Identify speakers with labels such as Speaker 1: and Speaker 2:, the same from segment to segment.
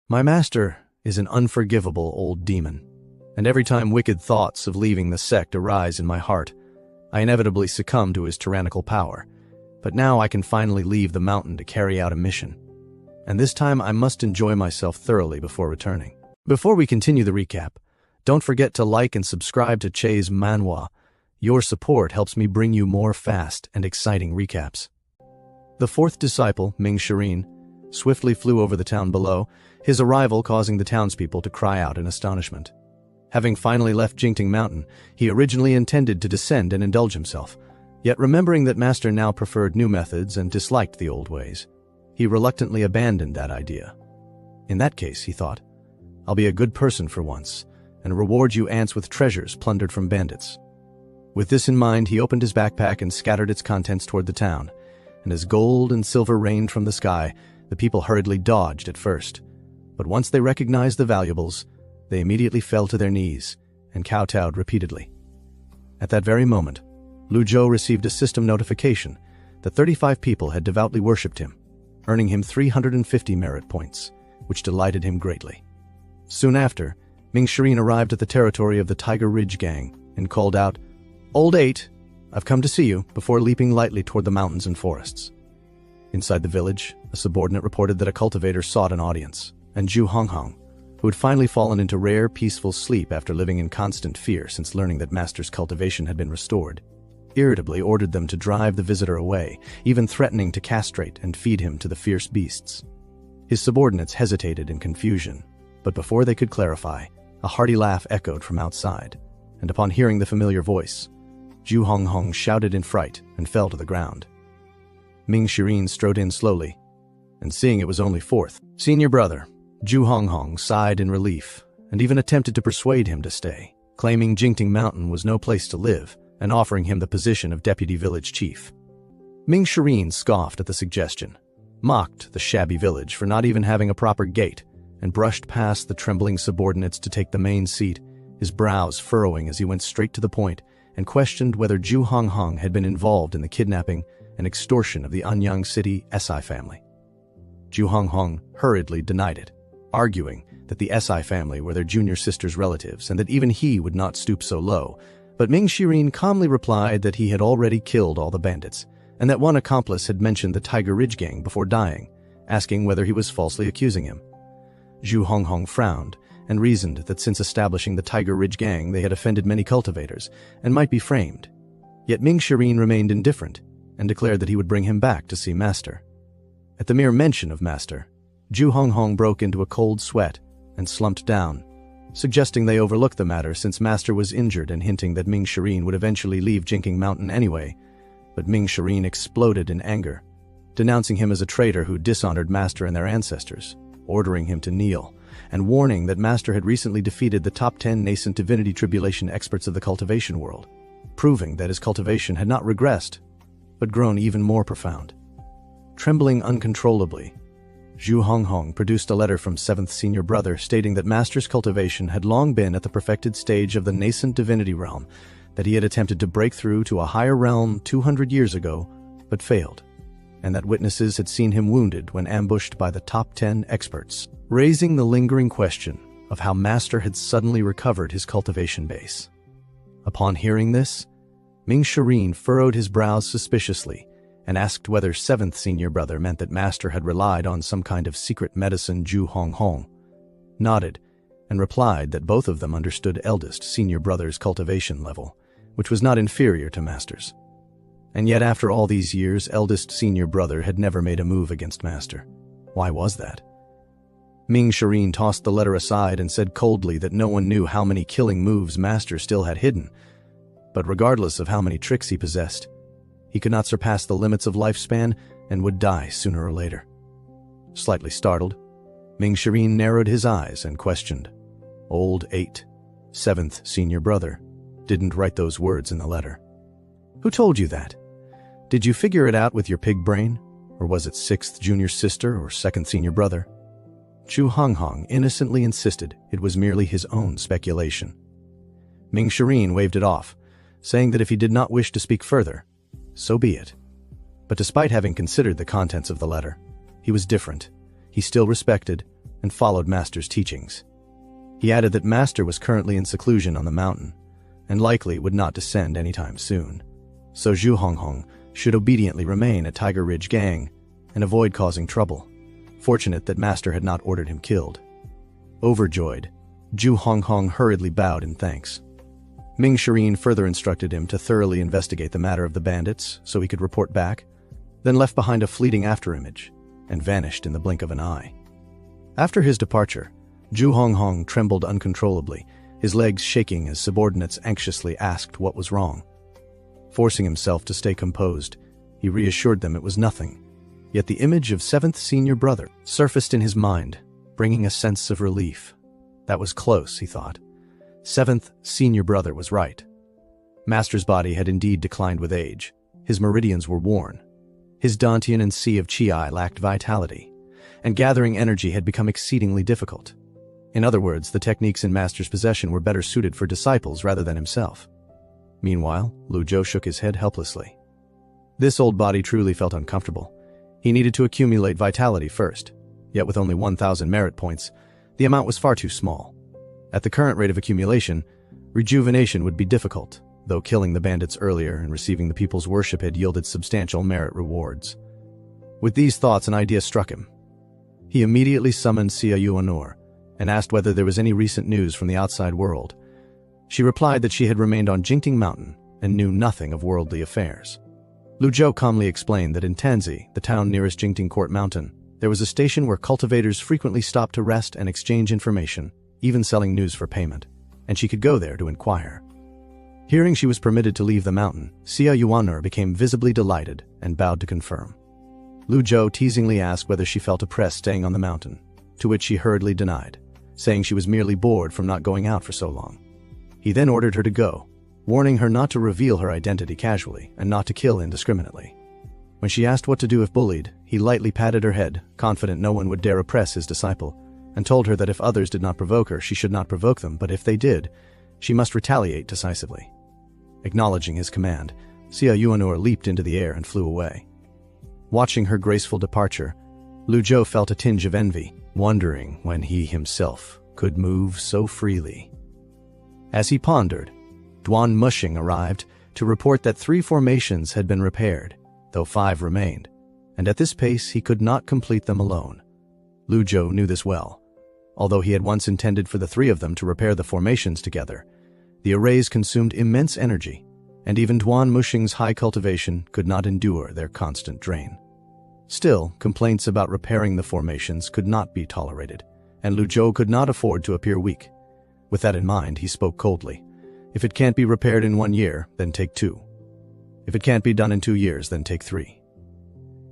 Speaker 1: My master is an unforgivable old demon, and every time wicked thoughts of leaving the sect arise in my heart, I inevitably succumb to his tyrannical power. But now I can finally leave the mountain to carry out a mission, and this time I must enjoy myself thoroughly before returning. Before we continue the recap, don't forget to like and subscribe to Recap Manhwa. Your support helps me bring you more fast and exciting recaps. The fourth disciple, Ming Shireen, swiftly flew over the town below, his arrival causing the townspeople to cry out in astonishment. Having finally left Jingting Mountain, he originally intended to descend and indulge himself, yet remembering that Master now preferred new methods and disliked the old ways, he reluctantly abandoned that idea. In that case, he thought, I'll be a good person for once, and reward you ants with treasures plundered from bandits. With this in mind, he opened his backpack and scattered its contents toward the town, and as gold and silver rained from the sky, the people hurriedly dodged at first. But once they recognized the valuables, they immediately fell to their knees and kowtowed repeatedly. At that very moment, Lu Zhou received a system notification that 35 people had devoutly worshipped him, earning him 350 merit points, which delighted him greatly. Soon after, Ming Shireen arrived at the territory of the Tiger Ridge gang and called out, "Old 8, I've come to see you," before leaping lightly toward the mountains and forests. Inside the village, a subordinate reported that a cultivator sought an audience, and Zhu Honghong, who had finally fallen into rare, peaceful sleep after living in constant fear since learning that Master's cultivation had been restored, irritably ordered them to drive the visitor away, even threatening to castrate and feed him to the fierce beasts. His subordinates hesitated in confusion, but before they could clarify, a hearty laugh echoed from outside, and upon hearing the familiar voice, Zhu Honghong shouted in fright and fell to the ground. Ming Shireen strode in slowly, and seeing it was only fourth senior brother, Zhu Honghong sighed in relief and even attempted to persuade him to stay, claiming Jingting Mountain was no place to live and offering him the position of deputy village chief. Ming Shireen scoffed at the suggestion, mocked the shabby village for not even having a proper gate, and brushed past the trembling subordinates to take the main seat, his brows furrowing as he went straight to the point and questioned whether Zhu Honghong had been involved in the kidnapping and extortion of the Anyang City SI family. Zhu Honghong hurriedly denied it, arguing that the SI family were their junior sister's relatives and that even he would not stoop so low, but Ming Shireen calmly replied that he had already killed all the bandits, and that one accomplice had mentioned the Tiger Ridge gang before dying, asking whether he was falsely accusing him. Zhu Honghong frowned and reasoned that since establishing the Tiger Ridge gang they had offended many cultivators and might be framed. Yet Ming Shireen remained indifferent and declared that he would bring him back to see Master. At the mere mention of Master, Zhu Honghong broke into a cold sweat and slumped down, suggesting they overlook the matter since Master was injured and hinting that Ming Shireen would eventually leave Jingting Mountain anyway. But Ming Shireen exploded in anger, denouncing him as a traitor who dishonored Master and their ancestors, ordering him to kneel, and warning that Master had recently defeated the top 10 nascent divinity tribulation experts of the cultivation world, proving that his cultivation had not regressed, but grown even more profound. Trembling uncontrollably, Zhu Honghong produced a letter from 7th senior brother stating that Master's cultivation had long been at the perfected stage of the nascent divinity realm, that he had attempted to break through to a higher realm 200 years ago, but failed, and that witnesses had seen him wounded when ambushed by the top 10 experts, raising the lingering question of how Master had suddenly recovered his cultivation base. Upon hearing this, Ming Shireen furrowed his brows suspiciously and asked whether 7th senior brother meant that Master had relied on some kind of secret medicine. Zhu Honghong nodded and replied that both of them understood eldest senior brother's cultivation level, which was not inferior to Master's. And yet after all these years, eldest senior brother had never made a move against Master. Why was that? Ming Shireen tossed the letter aside and said coldly that no one knew how many killing moves Master still had hidden, but regardless of how many tricks he possessed, he could not surpass the limits of lifespan and would die sooner or later. Slightly startled, Ming Shireen narrowed his eyes and questioned, "Old 8, 7th senior brother, didn't write those words in the letter. Who told you that? Did you figure it out with your pig brain? Or was it 6th junior sister or 2nd senior brother?" Zhu Honghong innocently insisted it was merely his own speculation. Ming Shireen waved it off, saying that if he did not wish to speak further, so be it. But despite having considered the contents of the letter, he was different. He still respected and followed Master's teachings. He added that Master was currently in seclusion on the mountain, and likely would not descend anytime soon, so Zhu Honghong should obediently remain at Tiger Ridge Gang and avoid causing trouble. Fortunate that Master had not ordered him killed. Overjoyed, Zhu Honghong hurriedly bowed in thanks. Ming Shirin further instructed him to thoroughly investigate the matter of the bandits so he could report back, then left behind a fleeting afterimage and vanished in the blink of an eye. After his departure, Zhu Honghong trembled uncontrollably, his legs shaking as subordinates anxiously asked what was wrong. Forcing himself to stay composed, he reassured them it was nothing. Yet the image of 7th senior brother surfaced in his mind, bringing a sense of relief. That was close, he thought. 7th senior brother was right. Master's body had indeed declined with age. His meridians were worn. His Dantian and Sea of Chi lacked vitality, and gathering energy had become exceedingly difficult. In other words, the techniques in Master's possession were better suited for disciples rather than himself. Meanwhile, Lu Zhou shook his head helplessly. This old body truly felt uncomfortable. He needed to accumulate vitality first, yet with only 1,000 merit points, the amount was far too small. At the current rate of accumulation, rejuvenation would be difficult, though killing the bandits earlier and receiving the people's worship had yielded substantial merit rewards. With these thoughts, an idea struck him. He immediately summoned Xia Yuanor and asked whether there was any recent news from the outside world. She replied that she had remained on Jingting Mountain and knew nothing of worldly affairs. Lu Zhou calmly explained that in Tanzi, the town nearest Jingting Court Mountain, there was a station where cultivators frequently stopped to rest and exchange information, even selling news for payment, and she could go there to inquire. Hearing she was permitted to leave the mountain, Xia Yuanor became visibly delighted and bowed to confirm. Lu Zhou teasingly asked whether she felt oppressed staying on the mountain, to which she hurriedly denied, saying she was merely bored from not going out for so long. He then ordered her to go, warning her not to reveal her identity casually and not to kill indiscriminately. When she asked what to do if bullied, he lightly patted her head, confident no one would dare oppress his disciple, and told her that if others did not provoke her, she should not provoke them, but if they did, she must retaliate decisively. Acknowledging his command, Xia Yuanor leaped into the air and flew away. Watching her graceful departure, Lu Zhou felt a tinge of envy, wondering when he himself could move so freely. As he pondered, Duan Mushing arrived to report that 3 formations had been repaired, though 5 remained, and at this pace he could not complete them alone. Lu Zhou knew this well. Although he had once intended for the 3 of them to repair the formations together, the arrays consumed immense energy, and even Duan Mushing's high cultivation could not endure their constant drain. Still, complaints about repairing the formations could not be tolerated, and Lu Zhou could not afford to appear weak. With that in mind, he spoke coldly. If it can't be repaired in 1 year, then take 2. If it can't be done in 2 years, then take 3.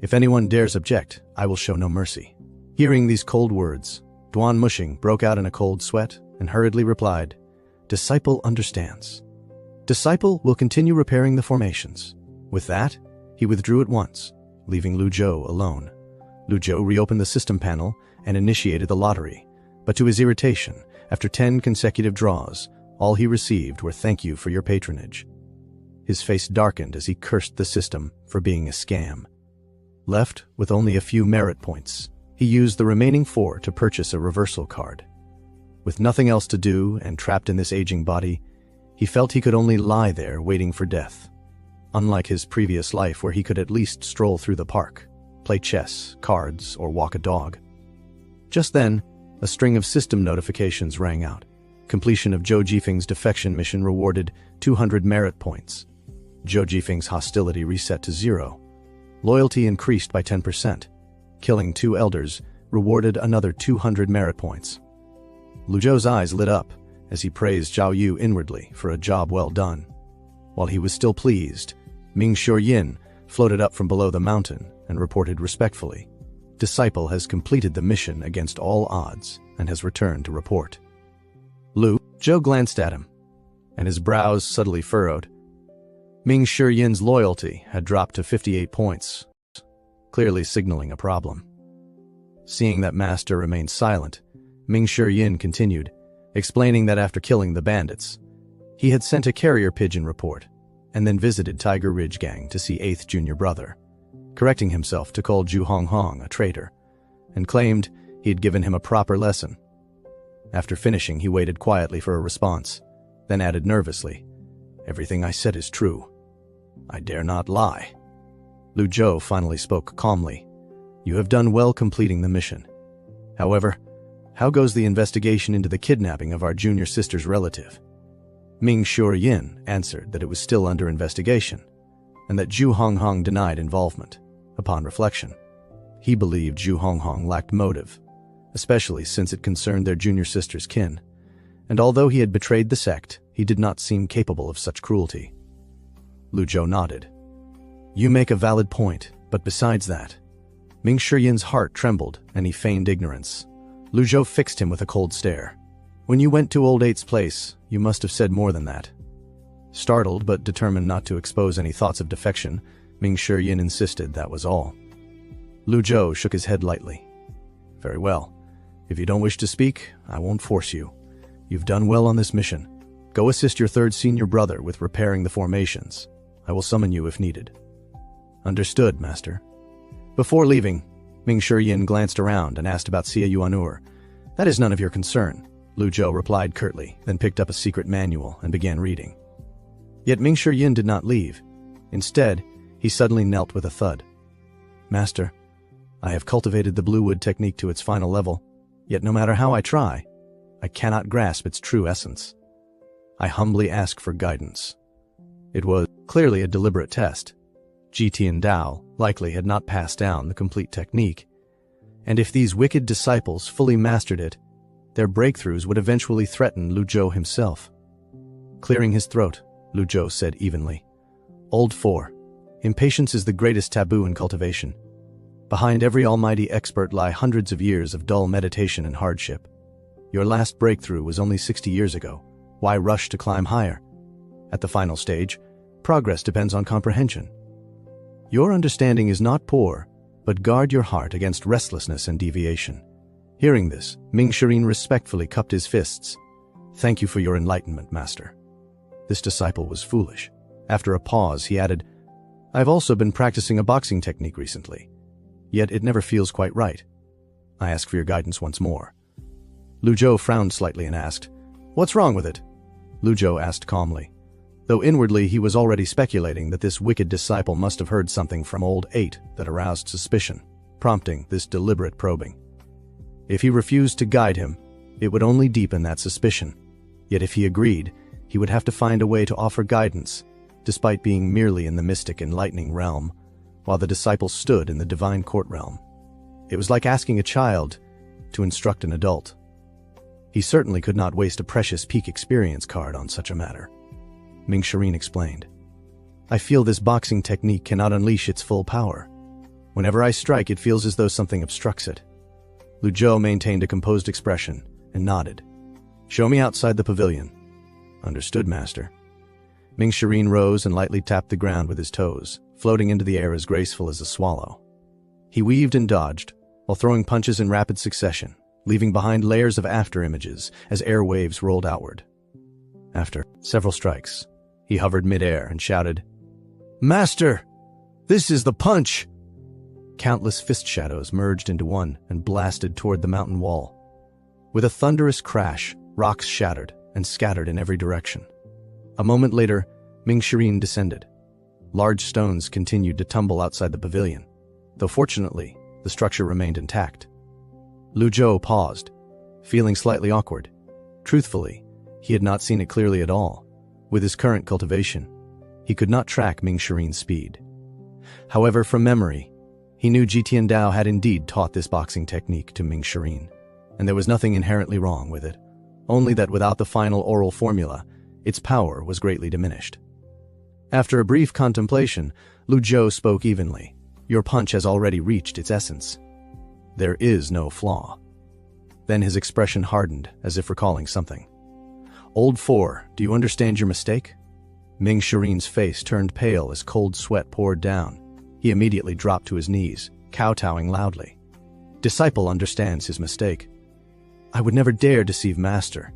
Speaker 1: If anyone dares object, I will show no mercy. Hearing these cold words, Duan Mushing broke out in a cold sweat and hurriedly replied, "Disciple understands. Disciple will continue repairing the formations." With that, he withdrew at once, leaving Lu Zhou alone. Lu Zhou reopened the system panel and initiated the lottery, but to his irritation, after 10 consecutive draws, all he received were "thank you for your patronage." His face darkened as he cursed the system for being a scam. Left with only a few merit points, he used the remaining 4 to purchase a reversal card. With nothing else to do and trapped in this aging body, he felt he could only lie there waiting for death. Unlike his previous life where he could at least stroll through the park, play chess, cards, or walk a dog. Just then, a string of system notifications rang out. Completion of Zhou Jifeng's defection mission rewarded 200 merit points. Zhou Jifeng's hostility reset to 0. Loyalty increased by 10%. Killing 2 elders rewarded another 200 merit points. Lu Zhou's eyes lit up as he praised Zhao Yu inwardly for a job well done. While he was still pleased, Ming Yin floated up from below the mountain and reported respectfully, "Disciple has completed the mission against all odds and has returned to report." Lu Zhou glanced at him, and his brows subtly furrowed. Ming Yin's loyalty had dropped to 58 points, clearly signaling a problem. Seeing that Master remained silent, Ming Yin continued, explaining that after killing the bandits, he had sent a carrier pigeon report and then visited Tiger Ridge Gang to see 8th junior brother, correcting himself to call Zhu Honghong a traitor, and claimed He had given him a proper lesson. After finishing, he waited quietly for a response, then added nervously, "Everything I said is true. I dare not lie." Lu Zhou finally spoke calmly. "You have done well completing the mission. However, how goes the investigation into the kidnapping of our junior sister's relative?" Ming Yin answered that it was still under investigation, and that Zhu Honghong denied involvement. Upon reflection, he believed Zhu Honghong lacked motive, especially since it concerned their junior sister's kin, and although he had betrayed the sect, he did not seem capable of such cruelty. Lu Zhou nodded. "You make a valid point, but besides that..." Ming Yin's heart trembled, and he feigned ignorance. Lu Zhou fixed him with a cold stare. "When you went to Old Eight's place, you must have said more than that." Startled but determined not to expose any thoughts of defection, Ming Yin insisted that was all. Lu Zhou shook his head lightly. "Very well. If you don't wish to speak, I won't force you. You've done well on this mission. Go assist your third senior brother with repairing the formations. I will summon you if needed." "Understood, Master." Before leaving, Ming Yin glanced around and asked about Xia Yuanur. "That is none of your concern," Lu Zhou replied curtly, then picked up a secret manual and began reading. Yet Ming Yin did not leave. Instead, he suddenly knelt with a thud. "Master, I have cultivated the blue wood technique to its final level, yet no matter how I try, I cannot grasp its true essence. I humbly ask for guidance." It was clearly a deliberate test. Jitian Dao likely had not passed down the complete technique, and if these wicked disciples fully mastered it, their breakthroughs would eventually threaten Lu Zhou himself. Clearing his throat, Lu Zhou said evenly, "Old 4, impatience is the greatest taboo in cultivation. Behind every almighty expert lie hundreds of years of dull meditation and hardship. Your last breakthrough was only 60 years ago. Why rush to climb higher? At the final stage, progress depends on comprehension. Your understanding is not poor, but guard your heart against restlessness and deviation." Hearing this, Ming Yin respectfully cupped his fists. "Thank you for your enlightenment, Master." This disciple was foolish. After a pause, he added, "I've also been practicing a boxing technique recently, yet it never feels quite right. I ask for your guidance once more." Lu Zhou frowned slightly and asked, "What's wrong with it?" Lu Zhou asked calmly, though inwardly he was already speculating that this wicked disciple must have heard something from Old 8 that aroused suspicion, prompting this deliberate probing. If he refused to guide him, it would only deepen that suspicion. Yet if he agreed, he would have to find a way to offer guidance, despite being merely in the mystic enlightening realm, while the disciple stood in the divine court realm. It was like asking a child to instruct an adult. He certainly could not waste a precious peak experience card on such a matter. Ming Yin explained, "I feel this boxing technique cannot unleash its full power. Whenever I strike, it feels as though something obstructs it." Lu Zhou maintained a composed expression and nodded. "Show me outside the pavilion." "Understood, Master." Ming Yin rose and lightly tapped the ground with his toes, floating into the air as graceful as a swallow. He weaved and dodged, while throwing punches in rapid succession, leaving behind layers of after-images as air waves rolled outward. After several strikes, he hovered mid-air and shouted, "Master, this is the punch!" Countless fist shadows merged into one and blasted toward the mountain wall. With a thunderous crash, rocks shattered and scattered in every direction. A moment later, Ming Yin descended. Large stones continued to tumble outside the pavilion, though fortunately, the structure remained intact. Lu Zhou paused, feeling slightly awkward. Truthfully, he had not seen it clearly at all. With his current cultivation, he could not track Ming Yin's speed. However, from memory, he knew Jitian Dao had indeed taught this boxing technique to Ming Yin, and there was nothing inherently wrong with it, only that without the final oral formula, its power was greatly diminished. After a brief contemplation, Lu Zhou spoke evenly. "Your punch has already reached its essence. There is no flaw." Then his expression hardened, as if recalling something. "Old 4, do you understand your mistake?" Ming Yin's face turned pale as cold sweat poured down. He immediately dropped to his knees, kowtowing loudly. Disciple understands his mistake. "I would never dare deceive Master."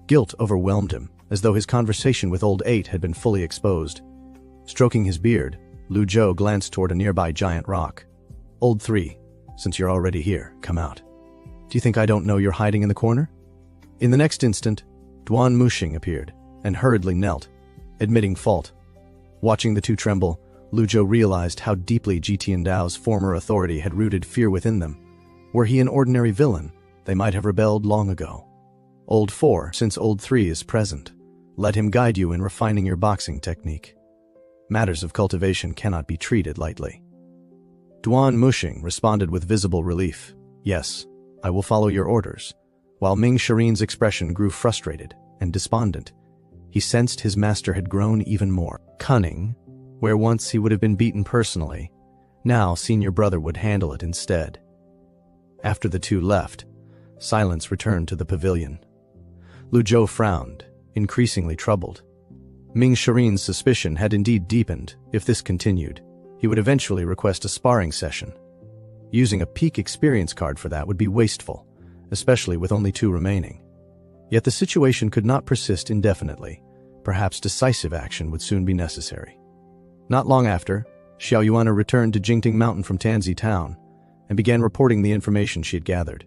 Speaker 1: Guilt overwhelmed him, as though his conversation with Old 8 had been fully exposed. Stroking his beard, Lu Zhou glanced toward a nearby giant rock. "Old 3, since you're already here, come out." Do you think I don't know you're hiding in the corner? In the next instant, Duan Muxing appeared and hurriedly knelt, admitting fault. Watching the two tremble, Lu Zhou realized how deeply Ji Tiandao's former authority had rooted fear within them. Were he an ordinary villain, they might have rebelled long ago. Old 4, since Old 3 is present, let him guide you in refining your boxing technique. Matters of cultivation cannot be treated lightly. Duan Muxing responded with visible relief. Yes, I will follow your orders. While Ming Shirin's expression grew frustrated and despondent, he sensed his master had grown even more cunning. Where once he would have been beaten personally, now senior brother would handle it instead. After the two left, silence returned to the pavilion. Lu Zhou frowned, increasingly troubled. Ming Shirin's suspicion had indeed deepened. If this continued, he would eventually request a sparring session. Using a peak experience card for that would be wasteful, especially with only 2 remaining. Yet the situation could not persist indefinitely. Perhaps decisive action would soon be necessary. Not long after, Xiao Yuana returned to Jingting Mountain from Tanzi Town and began reporting the information she had gathered.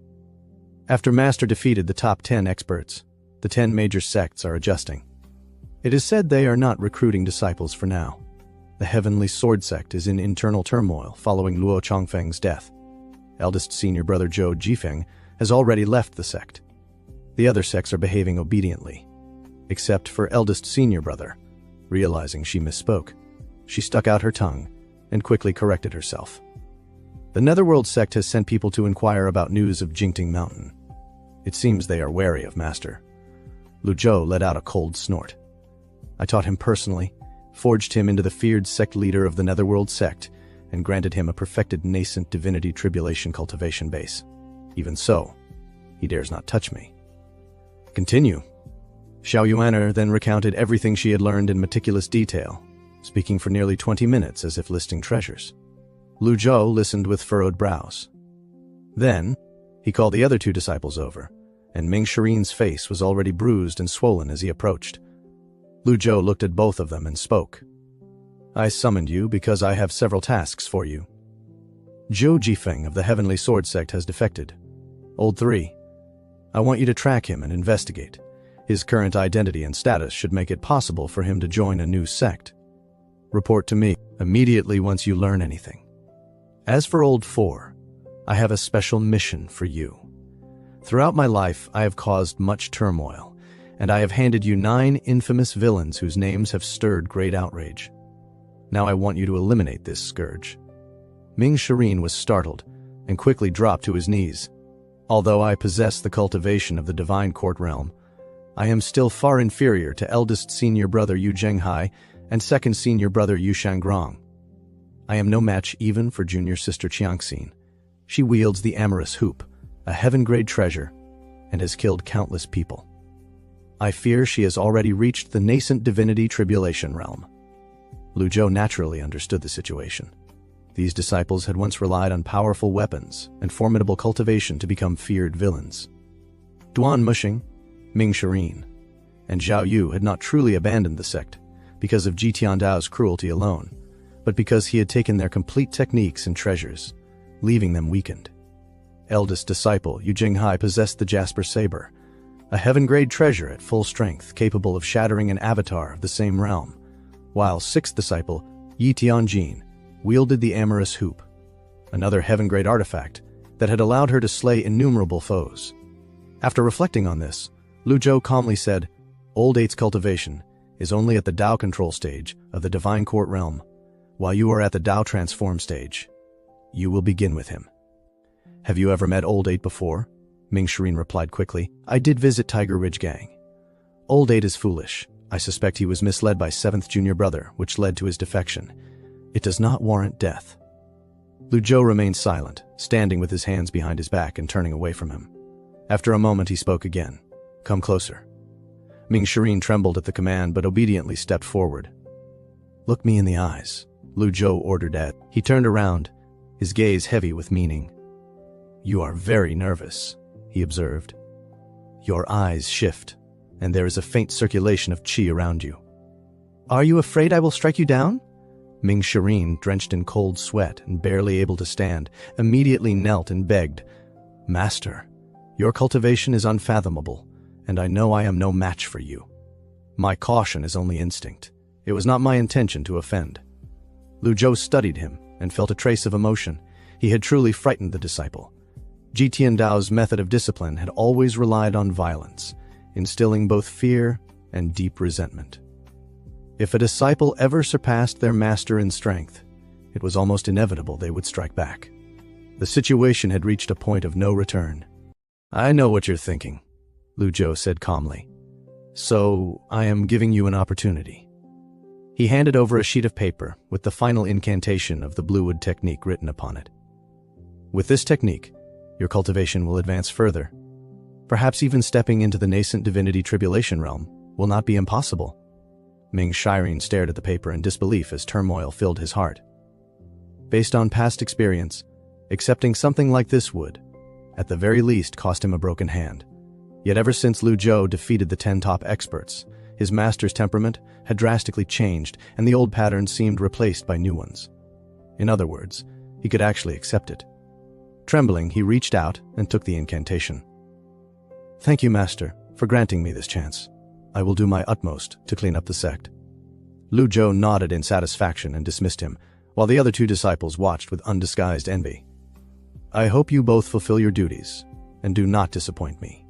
Speaker 1: After Master defeated the top 10 experts, the 10 major sects are adjusting. It is said they are not recruiting disciples for now. The Heavenly Sword Sect is in internal turmoil following Luo Chongfeng's death. Eldest senior brother Zhou Jifeng has already left the sect. The other sects are behaving obediently, except for eldest senior brother. Realizing she misspoke, she stuck out her tongue and quickly corrected herself. The Netherworld sect has sent people to inquire about news of Jingting Mountain. It seems they are wary of Master. Lu Zhou let out a cold snort. I taught him personally, forged him into the feared sect leader of the Netherworld sect, and granted him a perfected nascent divinity tribulation cultivation base. Even so, he dares not touch me. Continue. Xiao Yuaner then recounted everything she had learned in meticulous detail, speaking for nearly 20 minutes as if listing treasures. Lu Zhou listened with furrowed brows. Then, he called the other 2 disciples over, and Ming Shirin's face was already bruised and swollen as he approached. Lu Zhou looked at both of them and spoke. I summoned you because I have several tasks for you. Zhou Jifeng of the Heavenly Sword Sect has defected. Old 3, I want you to track him and investigate. His current identity and status should make it possible for him to join a new sect. Report to me immediately once you learn anything. As for Old 4, I have a special mission for you. Throughout my life, I have caused much turmoil, and I have handed you 9 infamous villains whose names have stirred great outrage. Now I want you to eliminate this scourge. Ming Shirin was startled and quickly dropped to his knees. Although I possess the cultivation of the divine court realm, I am still far inferior to eldest senior brother Yu Zhenghai and second senior brother Yu Shangrong. I am no match even for junior sister Qiangxin. She wields the amorous hoop, a heaven-grade treasure, and has killed countless people. I fear she has already reached the nascent divinity tribulation realm. Lu Zhou naturally understood the situation. These disciples had once relied on powerful weapons and formidable cultivation to become feared villains. Duan Muxing, Ming Shirin, and Zhao Yu had not truly abandoned the sect because of Ji Tiandao's cruelty alone, but because he had taken their complete techniques and treasures, leaving them weakened. Eldest disciple Yu Jinghai possessed the Jasper Saber, a heaven-grade treasure at full strength capable of shattering an avatar of the same realm, while sixth disciple Yi Tianjin wielded the amorous hoop, another heaven-grade artifact that had allowed her to slay innumerable foes. After reflecting on this, Lu Zhou calmly said, Old 8's cultivation is only at the Dao control stage of the divine court realm, while you are at the Dao transform stage. You will begin with him. Have you ever met Old 8 before? Ming Shirin replied quickly. I did visit Tiger Ridge Gang. Old 8 is foolish. I suspect he was misled by 7th junior brother, which led to his defection. It does not warrant death. Lu Zhou remained silent, standing with his hands behind his back and turning away from him. After a moment he spoke again. Come closer. Ming Shirin trembled at the command but obediently stepped forward. Look me in the eyes, Lu Zhou ordered Ed. He turned around, his gaze heavy with meaning. You are very nervous, he observed. Your eyes shift, and there is a faint circulation of qi around you. Are you afraid I will strike you down? Ming Shirin, drenched in cold sweat and barely able to stand, immediately knelt and begged, Master, Your cultivation is unfathomable, and I know I am no match for you. My caution is only instinct. It was not my intention to offend. Lu Zhou studied him and felt a trace of emotion. He had truly frightened the disciple. Ji Tiandao's method of discipline had always relied on violence, instilling both fear and deep resentment. If a disciple ever surpassed their master in strength, it was almost inevitable they would strike back. The situation had reached a point of no return. I know what you're thinking, Lu Zhou said calmly. So, I am giving you an opportunity. He handed over a sheet of paper with the final incantation of the Bluewood technique written upon it. With this technique, your cultivation will advance further. Perhaps even stepping into the nascent divinity tribulation realm will not be impossible. Ming Shireen stared at the paper in disbelief as turmoil filled his heart. Based on past experience, accepting something like this would, at the very least, cost him a broken hand. Yet ever since Lu Zhou defeated the 10 top experts, his master's temperament had drastically changed and the old patterns seemed replaced by new ones. In other words, he could actually accept it. Trembling, he reached out and took the incantation. Thank you, Master, for granting me this chance. I will do my utmost to clean up the sect. Lu Zhou nodded in satisfaction and dismissed him, while the other 2 disciples watched with undisguised envy. I hope you both fulfill your duties, and do not disappoint me.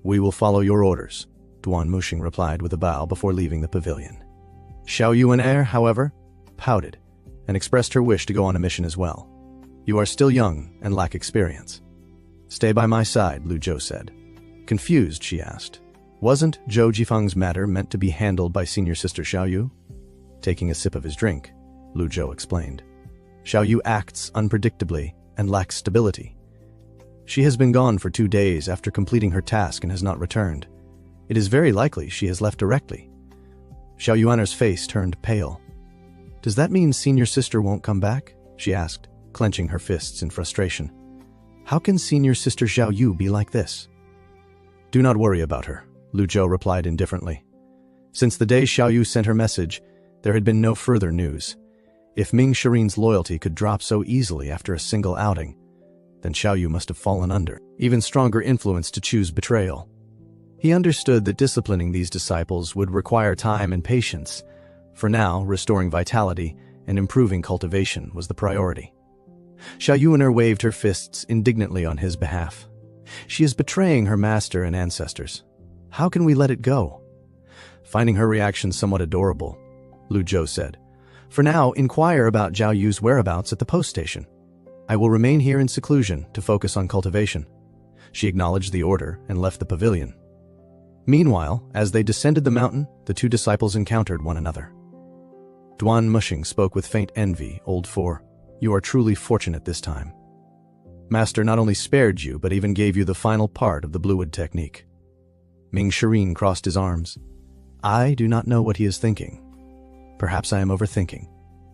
Speaker 1: We will follow your orders, Duan Muxing replied with a bow before leaving the pavilion. Xiao Yuan, however, pouted, and expressed her wish to go on a mission as well. You are still young and lack experience. Stay by my side, Lu Zhou said. Confused, she asked. Wasn't Zhou Jifeng's matter meant to be handled by senior sister Xiao Yu? Taking a sip of his drink, Lu Zhou explained. Xiao Yu acts unpredictably and lacks stability. She has been gone for 2 days after completing her task and has not returned. It is very likely she has left directly. Xiao Yuaner's face turned pale. Does that mean senior sister won't come back? She asked, clenching her fists in frustration. How can senior sister Xiao Yu be like this? Do not worry about her, Lu Zhou replied indifferently. Since the day Xiao Yu sent her message, there had been no further news. If Ming Shireen's loyalty could drop so easily after a single outing, then Xiao Yu must have fallen under even stronger influence to choose betrayal. He understood that disciplining these disciples would require time and patience. For now, restoring vitality and improving cultivation was the priority. Xiao Yuaner waved her fists indignantly on his behalf. She is betraying her master and ancestors. How can we let it go? Finding her reaction somewhat adorable, Lu Zhou said. For now, inquire about Zhao Yu's whereabouts at the post station. I will remain here in seclusion to focus on cultivation. She acknowledged the order and left the pavilion. Meanwhile, as they descended the mountain, the 2 disciples encountered one another. Duan Muxing spoke with faint envy, Old Four. You are truly fortunate this time. Master not only spared you, but even gave you the final part of the Bluewood technique. Ming Shireen crossed his arms. I do not know what he is thinking. Perhaps I am overthinking.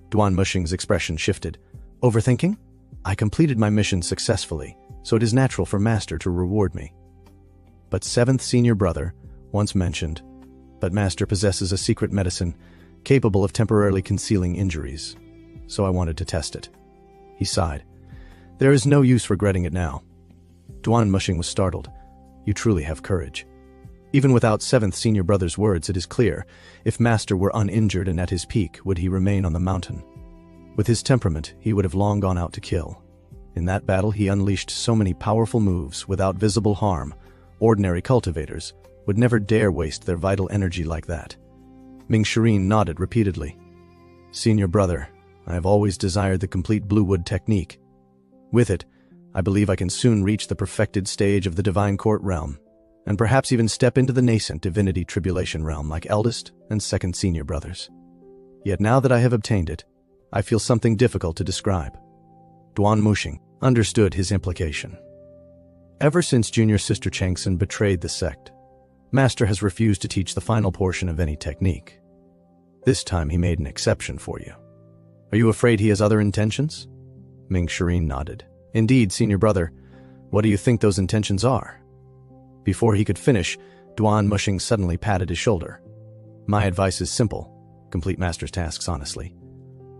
Speaker 1: Duan Muxing's expression shifted. Overthinking? I completed my mission successfully, so it is natural for Master to reward me. But 7th senior brother, once mentioned, but Master possesses a secret medicine capable of temporarily concealing injuries, so I wanted to test it. He sighed. There is no use regretting it now. Duan Muxing was startled. You truly have courage. Even without 7th senior brother's words, it is clear, if Master were uninjured and at his peak, would he remain on the mountain? With his temperament, he would have long gone out to kill. In that battle, he unleashed so many powerful moves without visible harm. Ordinary cultivators would never dare waste their vital energy like that. Ming Shireen nodded repeatedly. Senior brother, I have always desired the complete Bluewood technique. With it, I believe I can soon reach the perfected stage of the Divine Court realm, and perhaps even step into the nascent divinity tribulation realm like eldest and 2nd senior brothers. Yet now that I have obtained it, I feel something difficult to describe. Duan Muxing understood his implication. Ever since junior sister Changsun betrayed the sect, Master has refused to teach the final portion of any technique. This time he made an exception for you. Are you afraid he has other intentions? Ming Shireen nodded. Indeed, senior brother. What do you think those intentions are? Before he could finish, Duan Muxing suddenly patted his shoulder. My advice is simple. Complete Master's tasks honestly.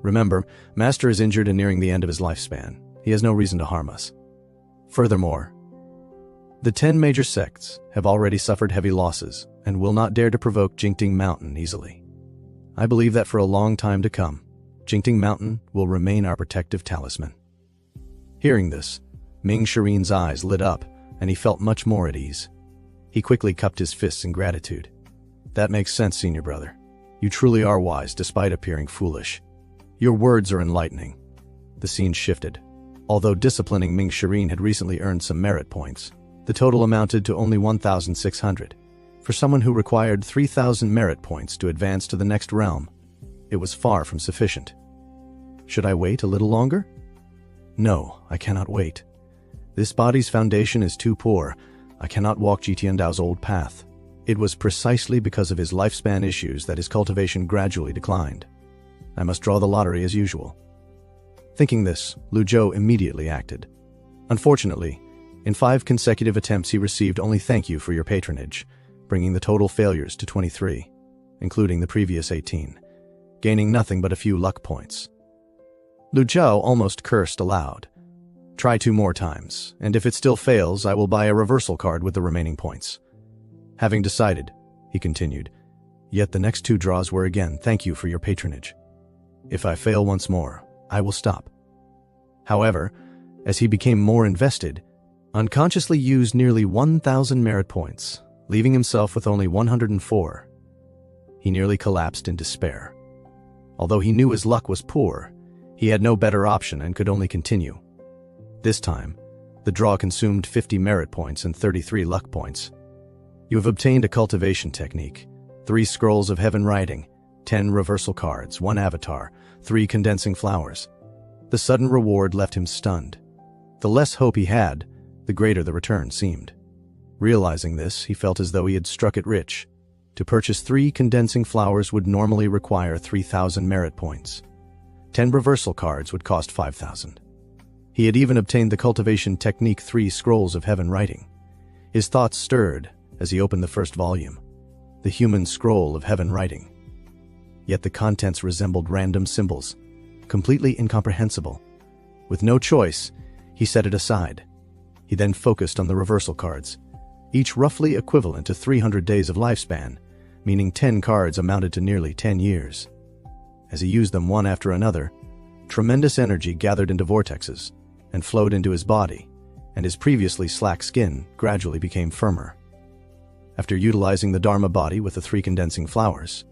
Speaker 1: Remember, Master is injured and nearing the end of his lifespan. He has no reason to harm us. Furthermore, The 10 major sects have already suffered heavy losses and will not dare to provoke Jingting Mountain easily. I believe that for a long time to come, Jingting Mountain will remain our protective talisman." Hearing this, Ming Shirin's eyes lit up and he felt much more at ease. He quickly cupped his fists in gratitude. "That makes sense, senior brother. You truly are wise despite appearing foolish. Your words are enlightening." The scene shifted. Although disciplining Ming Shirin had recently earned some merit points, the total amounted to only 1,600. For someone who required 3,000 merit points to advance to the next realm, it was far from sufficient. Should I wait a little longer? No, I cannot wait. This body's foundation is too poor. I cannot walk Jitiandao's old path. It was precisely because of his lifespan issues that his cultivation gradually declined. I must draw the lottery as usual. Thinking this, Lu Zhou immediately acted. Unfortunately, in 5 consecutive attempts he received only "thank you for your patronage," bringing the total failures to 23, including the previous 18, gaining nothing but a few luck points. Lu Zhou almost cursed aloud. "Try 2 more times, and if it still fails, I will buy a reversal card with the remaining points." Having decided, he continued, "Yet the next 2 draws were again, 'Thank you for your patronage.' If I fail once more, I will stop." However, as he became more invested, unconsciously used nearly 1,000 merit points, leaving himself with only 104. He nearly collapsed in despair. Although he knew his luck was poor, he had no better option and could only continue. This time, the draw consumed 50 merit points and 33 luck points. You have obtained a cultivation technique, 3 scrolls of heaven writing, 10 reversal cards, 1 avatar, 3 condensing flowers. The sudden reward left him stunned. The less hope he had, the greater the return seemed. Realizing this, he felt as though he had struck it rich. To purchase 3 condensing flowers would normally require 3,000 merit points. 10 reversal cards would cost 5,000. He had even obtained the cultivation technique 3 scrolls of heaven writing. His thoughts stirred as he opened the first volume, the human scroll of heaven writing. Yet the contents resembled random symbols, completely incomprehensible. With no choice, he set it aside. He then focused on the reversal cards, each roughly equivalent to 300 days of lifespan, meaning 10 cards amounted to nearly 10 years. As he used them one after another, tremendous energy gathered into vortexes and flowed into his body, and his previously slack skin gradually became firmer. After utilizing the Dharma body with the 3 condensing flowers,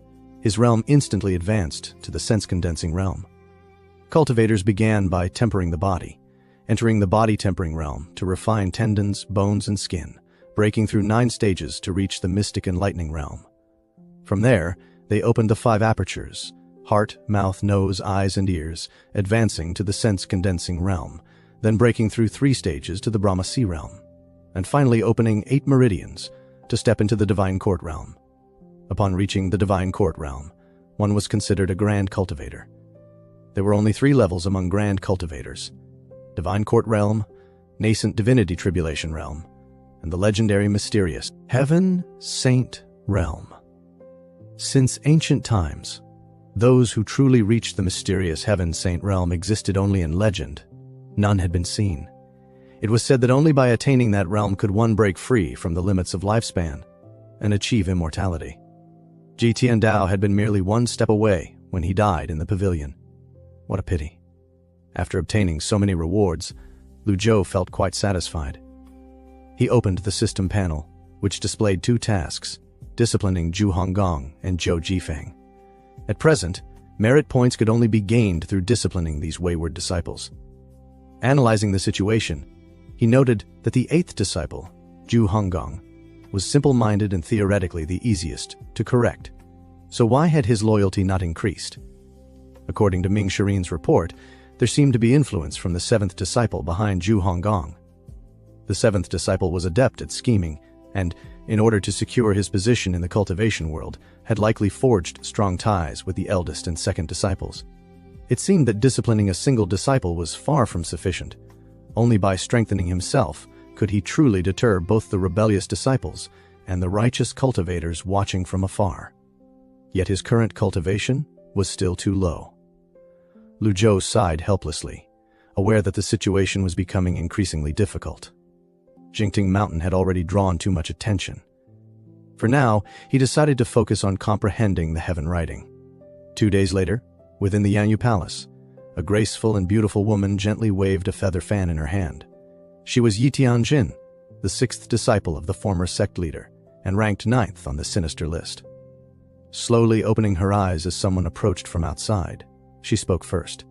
Speaker 1: his realm instantly advanced to the sense-condensing realm. Cultivators began by tempering the body, entering the body-tempering realm to refine tendons, bones, and skin, breaking through 9 stages to reach the mystic enlightening realm. From there, they opened the 5 apertures, heart, mouth, nose, eyes, and ears, advancing to the sense-condensing realm, then breaking through 3 stages to the Brahmasi realm, and finally opening 8 meridians to step into the Divine Court realm. Upon reaching the Divine Court realm, one was considered a Grand Cultivator. There were only 3 levels among Grand Cultivators: Divine Court realm, Nascent Divinity Tribulation realm, and the legendary mysterious Heaven Saint realm. Since ancient times, those who truly reached the mysterious Heaven Saint realm existed only in legend. None had been seen. It was said that only by attaining that realm could one break free from the limits of lifespan and achieve immortality. Jitiandao had been merely 1 step away when he died in the pavilion. What a pity. After obtaining so many rewards, Lu Zhou felt quite satisfied. He opened the system panel, which displayed 2 tasks, disciplining Zhu Honggong and Zhou Jifeng. At present, merit points could only be gained through disciplining these wayward disciples. Analyzing the situation, he noted that the 8th disciple, Zhu Honggong, was simple-minded and theoretically the easiest to correct. So why had his loyalty not increased? According to Ming Shirin's report, there seemed to be influence from the 7th disciple behind Zhu Honggong. The 7th disciple was adept at scheming and, in order to secure his position in the cultivation world, had likely forged strong ties with the eldest and 2nd disciples. It seemed that disciplining a single disciple was far from sufficient. Only by strengthening himself could he truly deter both the rebellious disciples and the righteous cultivators watching from afar. Yet his current cultivation was still too low. Lu Zhou sighed helplessly, aware that the situation was becoming increasingly difficult. Jingting Mountain had already drawn too much attention. For now, he decided to focus on comprehending the heaven writing. 2 days later, within the Yanyu Palace, a graceful and beautiful woman gently waved a feather fan in her hand. She was Yi Tianjin, the 6th disciple of the former sect leader, and ranked 9th on the sinister list. Slowly opening her eyes as someone approached from outside, she spoke first.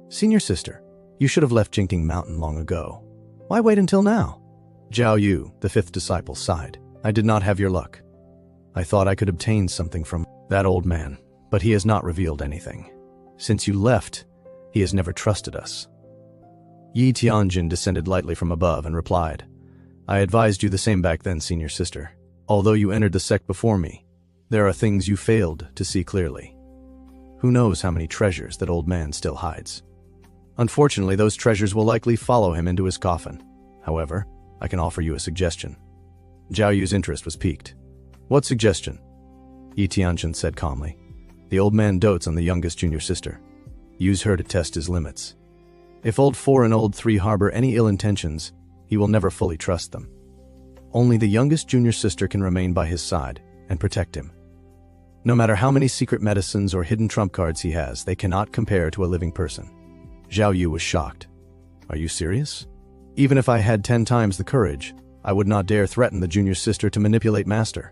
Speaker 1: "Senior sister, you should have left Jingting Mountain long ago. Why wait until now?" Zhao Yu, the 5th disciple, sighed. "I did not have your luck. I thought I could obtain something from that old man, but he has not revealed anything. Since you left, he has never trusted us." Yi Tianjin descended lightly from above and replied, "I advised you the same back then, senior sister. Although you entered the sect before me, there are things you failed to see clearly. Who knows how many treasures that old man still hides? Unfortunately, those treasures will likely follow him into his coffin. However, I can offer you a suggestion." Zhao Yu's interest was piqued. "What suggestion?" Yi Tianjin said calmly. "The old man dotes on the youngest junior sister. Use her to test his limits. If old 4 and old 3 harbor any ill intentions, he will never fully trust them. Only the youngest junior sister can remain by his side and protect him. No matter how many secret medicines or hidden trump cards he has, they cannot compare to a living person." Zhao Yu was shocked. "Are you serious? Even if I had 10 times the courage, I would not dare threaten the junior sister to manipulate Master.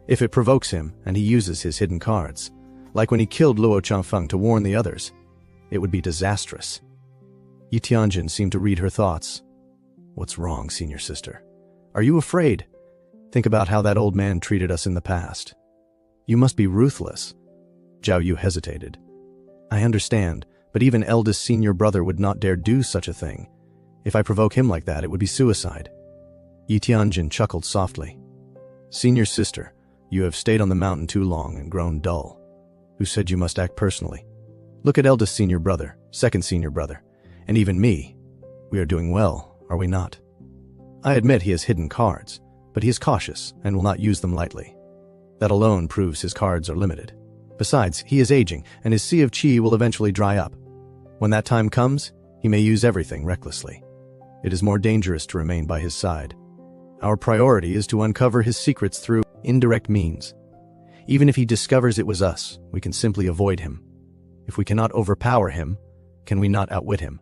Speaker 1: If it provokes him and he uses his hidden cards, like when he killed Luo Changfeng to warn the others, it would be disastrous." Yi Tianjin seemed to read her thoughts. "What's wrong, senior sister? Are you afraid? Think about how that old man treated us in the past. You must be ruthless." Zhao Yu hesitated. "I understand, but even eldest senior brother would not dare do such a thing. If I provoke him like that, it would be suicide." Yi Tianjin chuckled softly. "Senior sister, you have stayed on the mountain too long and grown dull. Who said you must act personally? Look at eldest senior brother, second senior brother, and even me. We are doing well, are we not? I admit he has hidden cards, but he is cautious and will not use them lightly. That alone proves his cards are limited. Besides, he is aging, and his sea of qi will eventually dry up. When that time comes, he may use everything recklessly. It is more dangerous to remain by his side. Our priority is to uncover his secrets through indirect means. Even if he discovers it was us, we can simply avoid him. If we cannot overpower him, can we not outwit him?"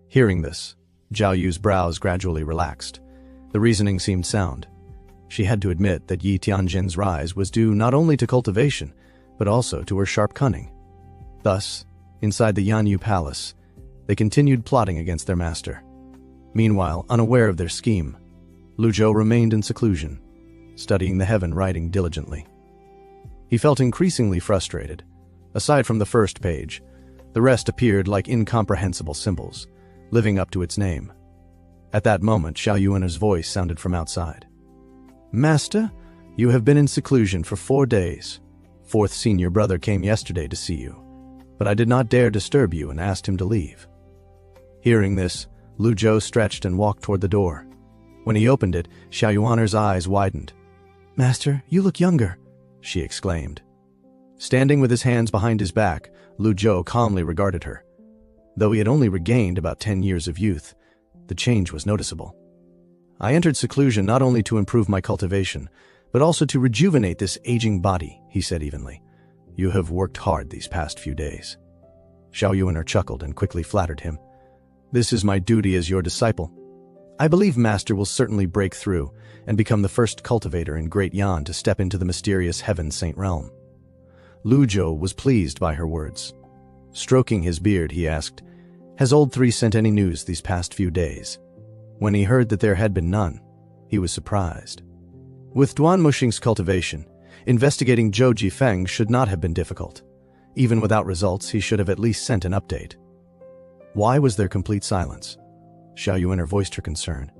Speaker 1: Hearing this, Zhao Yu's brows gradually relaxed. The reasoning seemed sound. She had to admit that Yi Tianjin's rise was due not only to cultivation, but also to her sharp cunning. Thus, inside the Yanyu Palace, they continued plotting against their master. Meanwhile, unaware of their scheme, Lu Zhou remained in seclusion, studying the heaven writing diligently. He felt increasingly frustrated. Aside from the first page, the rest appeared like incomprehensible symbols, living up to its name. At that moment, Xiao Yuan's voice sounded from outside. "Master, you have been in seclusion for 4 days. 4th senior brother came yesterday to see you, but I did not dare disturb you and asked him to leave." Hearing this, Lu Zhou stretched and walked toward the door. When he opened it, Xiao Yuan's eyes widened. "Master, you look younger," she exclaimed. Standing with his hands behind his back, Lu Zhou calmly regarded her. Though he had only regained about 10 years of youth, the change was noticeable. "I entered seclusion not only to improve my cultivation, but also to rejuvenate this aging body," he said evenly. "You have worked hard these past few days." Xiao Yuan chuckled and quickly flattered him. "This is my duty as your disciple. I believe Master will certainly break through and become the first cultivator in Great Yan to step into the mysterious Heaven Saint realm." Lu Zhou was pleased by her words. Stroking his beard, he asked, "Has old 3 sent any news these past few days?" When he heard that there had been none, he was surprised. With Duan Muxing's cultivation, investigating Zhou Jifeng should not have been difficult. Even without results, he should have at least sent an update. Why was there complete silence? Xiao Yuan voiced her concern.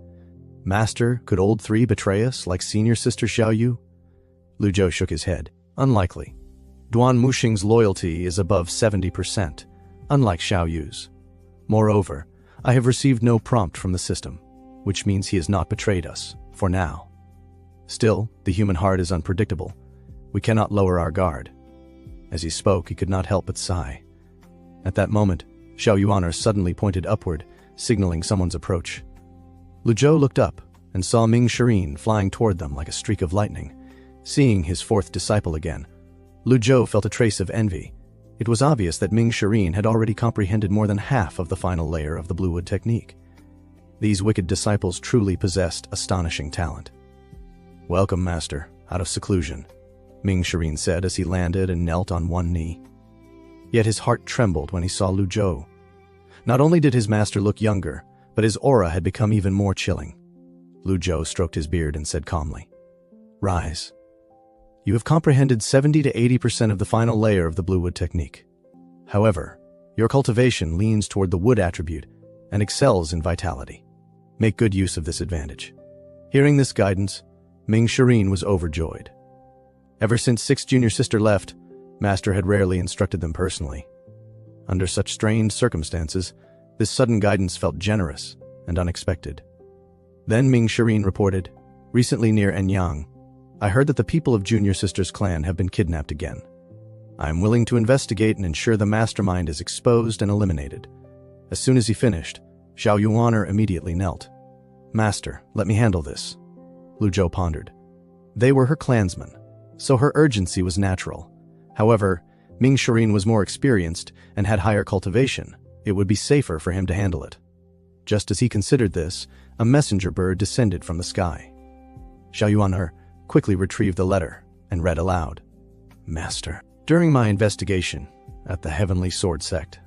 Speaker 1: "Master, could old 3 betray us like senior sister Xiao Yu?" Lu Zhou shook his head. "Unlikely. Duan Muxing's loyalty is above 70%, unlike Xiao Yu's. Moreover, I have received no prompt from the system, which means he has not betrayed us, for now. Still, the human heart is unpredictable. We cannot lower our guard." As he spoke, he could not help but sigh. At that moment, Xiao Yuan suddenly pointed upward, signaling someone's approach. Lu Zhou looked up, and saw Ming Shirin flying toward them like a streak of lightning. Seeing his fourth disciple again, Lu Zhou felt a trace of envy. It was obvious that Ming Shirin had already comprehended more than half of the final layer of the Bluewood technique. These wicked disciples truly possessed astonishing talent. "Welcome, Master, out of seclusion," Ming Shirin said as he landed and knelt on one knee. Yet his heart trembled when he saw Lu Zhou. Not only did his master look younger, but his aura had become even more chilling. Lu Zhou stroked his beard and said calmly, "Rise. You have comprehended 70 to 80% of the final layer of the Bluewood technique. However, your cultivation leans toward the wood attribute and excels in vitality. Make good use of this advantage." Hearing this guidance, Ming Shirin was overjoyed. Ever since Sixth Junior Sister left, Master had rarely instructed them personally. Under such strained circumstances, this sudden guidance felt generous and unexpected. Then Ming Shirin reported, "Recently near Enyang, I heard that the people of Junior Sister's clan have been kidnapped again. I am willing to investigate and ensure the mastermind is exposed and eliminated." As soon as he finished, Xiao Yuaner immediately knelt. "Master, let me handle this," Lu Zhou pondered. They were her clansmen, so her urgency was natural. However, Ming Shirin was more experienced and had higher cultivation. It would be safer for him to handle it. Just as he considered this, a messenger bird descended from the sky. Xiao Yuaner quickly retrieved the letter and read aloud, "Master, during my investigation at the Heavenly Sword Sect,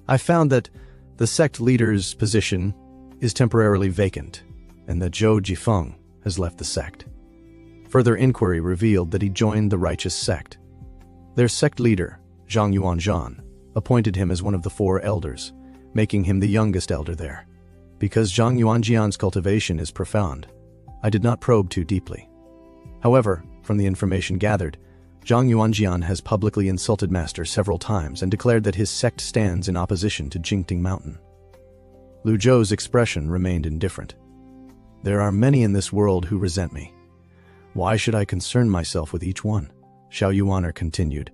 Speaker 1: I found that the sect leader's position is temporarily vacant and that Zhou Jifeng has left the sect. Further inquiry revealed that he joined the Righteous Sect. Their sect leader, Zhang Yuanzhan, appointed him as one of the 4 elders, making him the youngest elder there. Because Zhang Yuanzhan's cultivation is profound, I did not probe too deeply. However, from the information gathered, Zhang Yuanzhan has publicly insulted Master several times and declared that his sect stands in opposition to Jingting Mountain." Lu Zhou's expression remained indifferent. "There are many in this world who resent me. Why should I concern myself with each one?" Xiao Yuaner continued.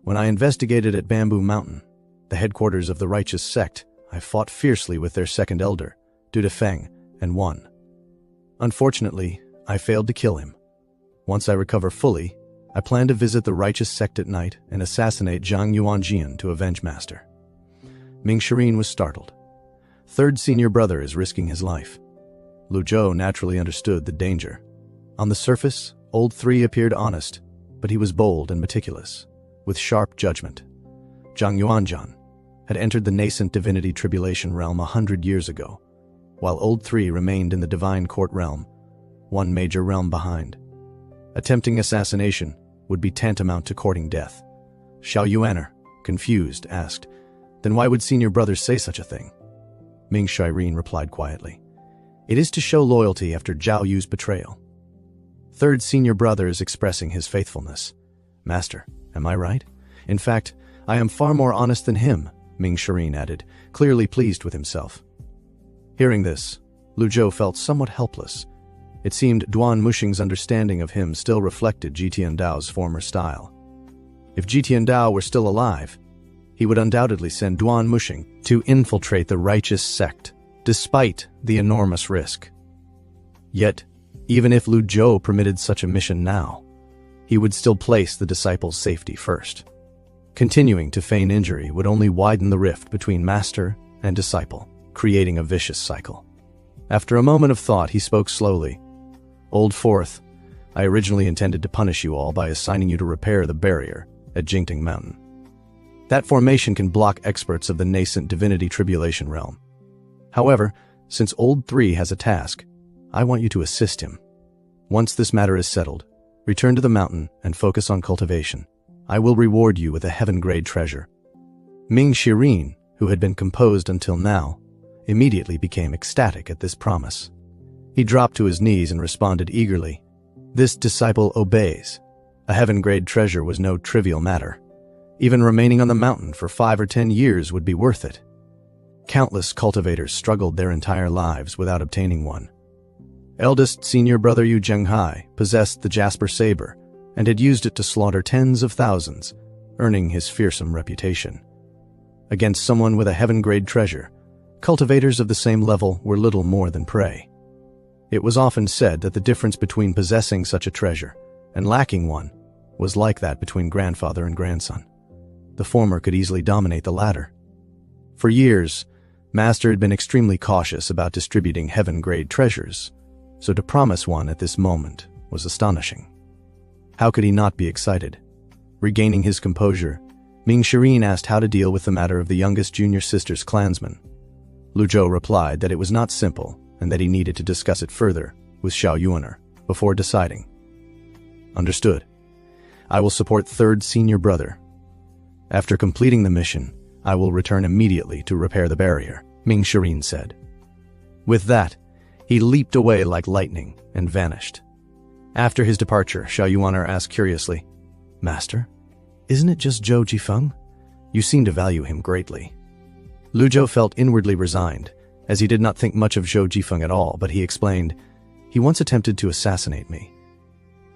Speaker 1: "When I investigated at Bamboo Mountain, the headquarters of the Righteous Sect, I fought fiercely with their second elder, Du Defeng, and won. Unfortunately, I failed to kill him. Once I recover fully, I plan to visit the Righteous Sect at night and assassinate Zhang Yuanjian to avenge Master." Ming Shirin was startled. Third senior brother is risking his life. Lu Zhou naturally understood the danger. On the surface, Old Three appeared honest, but he was bold and meticulous, with sharp judgment. Zhang Yuanjian had entered the nascent divinity tribulation realm 100 years ago, while Old Three remained in the divine court realm, one major realm behind. Attempting assassination would be tantamount to courting death. Xiao Yuaner, confused, asked, "Then why would senior brothers say such a thing?" Ming Shirin replied quietly, "It is to show loyalty after Zhao Yu's betrayal. Third senior brother is expressing his faithfulness. Master, am I right? In fact, I am far more honest than him," Ming Shirin added, clearly pleased with himself. Hearing this, Lu Zhou felt somewhat helpless. It seemed Duan Muxing's understanding of him still reflected Jitian Dao's former style. If Jitian Dao were still alive, he would undoubtedly send Duan Muxing to infiltrate the Righteous Sect, despite the enormous risk. Yet, even if Lu Zhou permitted such a mission now, he would still place the disciples' safety first. Continuing to feign injury would only widen the rift between master and disciple, creating a vicious cycle. After a moment of thought, he spoke slowly. "Old Fourth, I originally intended to punish you all by assigning you to repair the barrier at Jingting Mountain. That formation can block experts of the nascent divinity tribulation realm. However, since Old Three has a task, I want you to assist him. Once this matter is settled, return to the mountain and focus on cultivation. I will reward you with a heaven-grade treasure." Ming Shirin, who had been composed until now, immediately became ecstatic at this promise. He dropped to his knees and responded eagerly, "This disciple obeys. A heaven-grade treasure was no trivial matter. Even remaining on the mountain for 5 or 10 years would be worth it. Countless cultivators struggled their entire lives without obtaining one. Eldest senior brother Yu Zhenghai possessed the Jasper Saber and had used it to slaughter tens of thousands, earning his fearsome reputation. Against someone with a heaven-grade treasure, cultivators of the same level were little more than prey. It was often said that the difference between possessing such a treasure and lacking one was like that between grandfather and grandson. The former could easily dominate the latter. For years, Master had been extremely cautious about distributing heaven-grade treasures, so to promise one at this moment was astonishing. How could he not be excited? Regaining his composure, Ming Shirin asked how to deal with the matter of the youngest junior sister's clansman. Lu Zhou replied that it was not simple and that he needed to discuss it further with Xiao Yuaner before deciding. Understood. I will support third senior brother. After completing the mission, I will return immediately to repair the barrier, Ming Shirin said. With that, he leaped away like lightning and vanished. After his departure, Xiao Yuaner asked curiously, Master, isn't it just Zhou Jifeng? You seem to value him greatly. Lu Zhou felt inwardly resigned, as he did not think much of Zhou Jifeng at all, but he explained, he once attempted to assassinate me.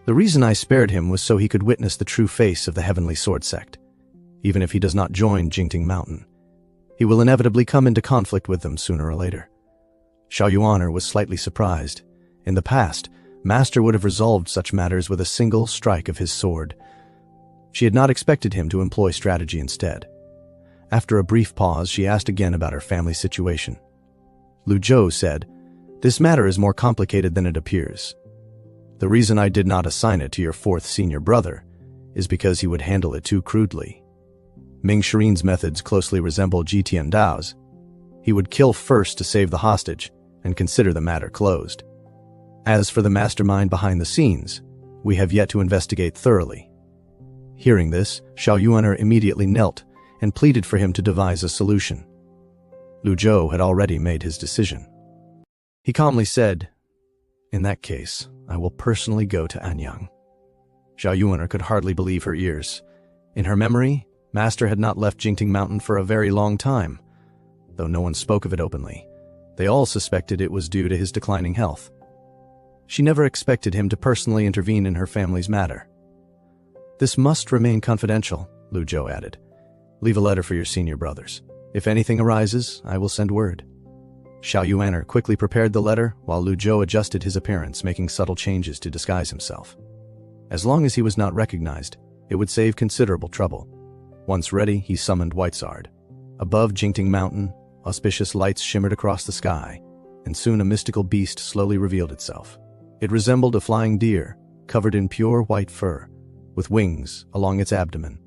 Speaker 1: The reason I spared him was so he could witness the true face of the Heavenly Sword Sect. Even if he does not join Jingting Mountain, he will inevitably come into conflict with them sooner or later. Xiao Yuaner was slightly surprised. In the past, Master would have resolved such matters with a single strike of his sword. She had not expected him to employ strategy instead. After a brief pause, she asked again about her family situation. Lu Zhou said, This matter is more complicated than it appears. The reason I did not assign it to your fourth senior brother is because he would handle it too crudely. Ming Shirin's methods closely resemble Jitian Dao's. He would kill first to save the hostage and consider the matter closed. As for the mastermind behind the scenes, we have yet to investigate thoroughly. Hearing this, Xiao Yuaner immediately knelt and pleaded for him to devise a solution. Lu Zhou had already made his decision. He calmly said, In that case, I will personally go to Anyang. Xiao Yuaner could hardly believe her ears. In her memory, Master had not left Jingting Mountain for a very long time. Though no one spoke of it openly, they all suspected it was due to his declining health. She never expected him to personally intervene in her family's matter. This must remain confidential, Lu Zhou added. Leave a letter for your senior brothers. If anything arises, I will send word. Xiao Yuaner quickly prepared the letter while Lu Zhou adjusted his appearance, making subtle changes to disguise himself. As long as he was not recognized, it would save considerable trouble. Once ready, he summoned Whitesard. Above Jingting Mountain, auspicious lights shimmered across the sky, and soon a mystical beast slowly revealed itself. It resembled a flying deer, covered in pure white fur, with wings along its abdomen,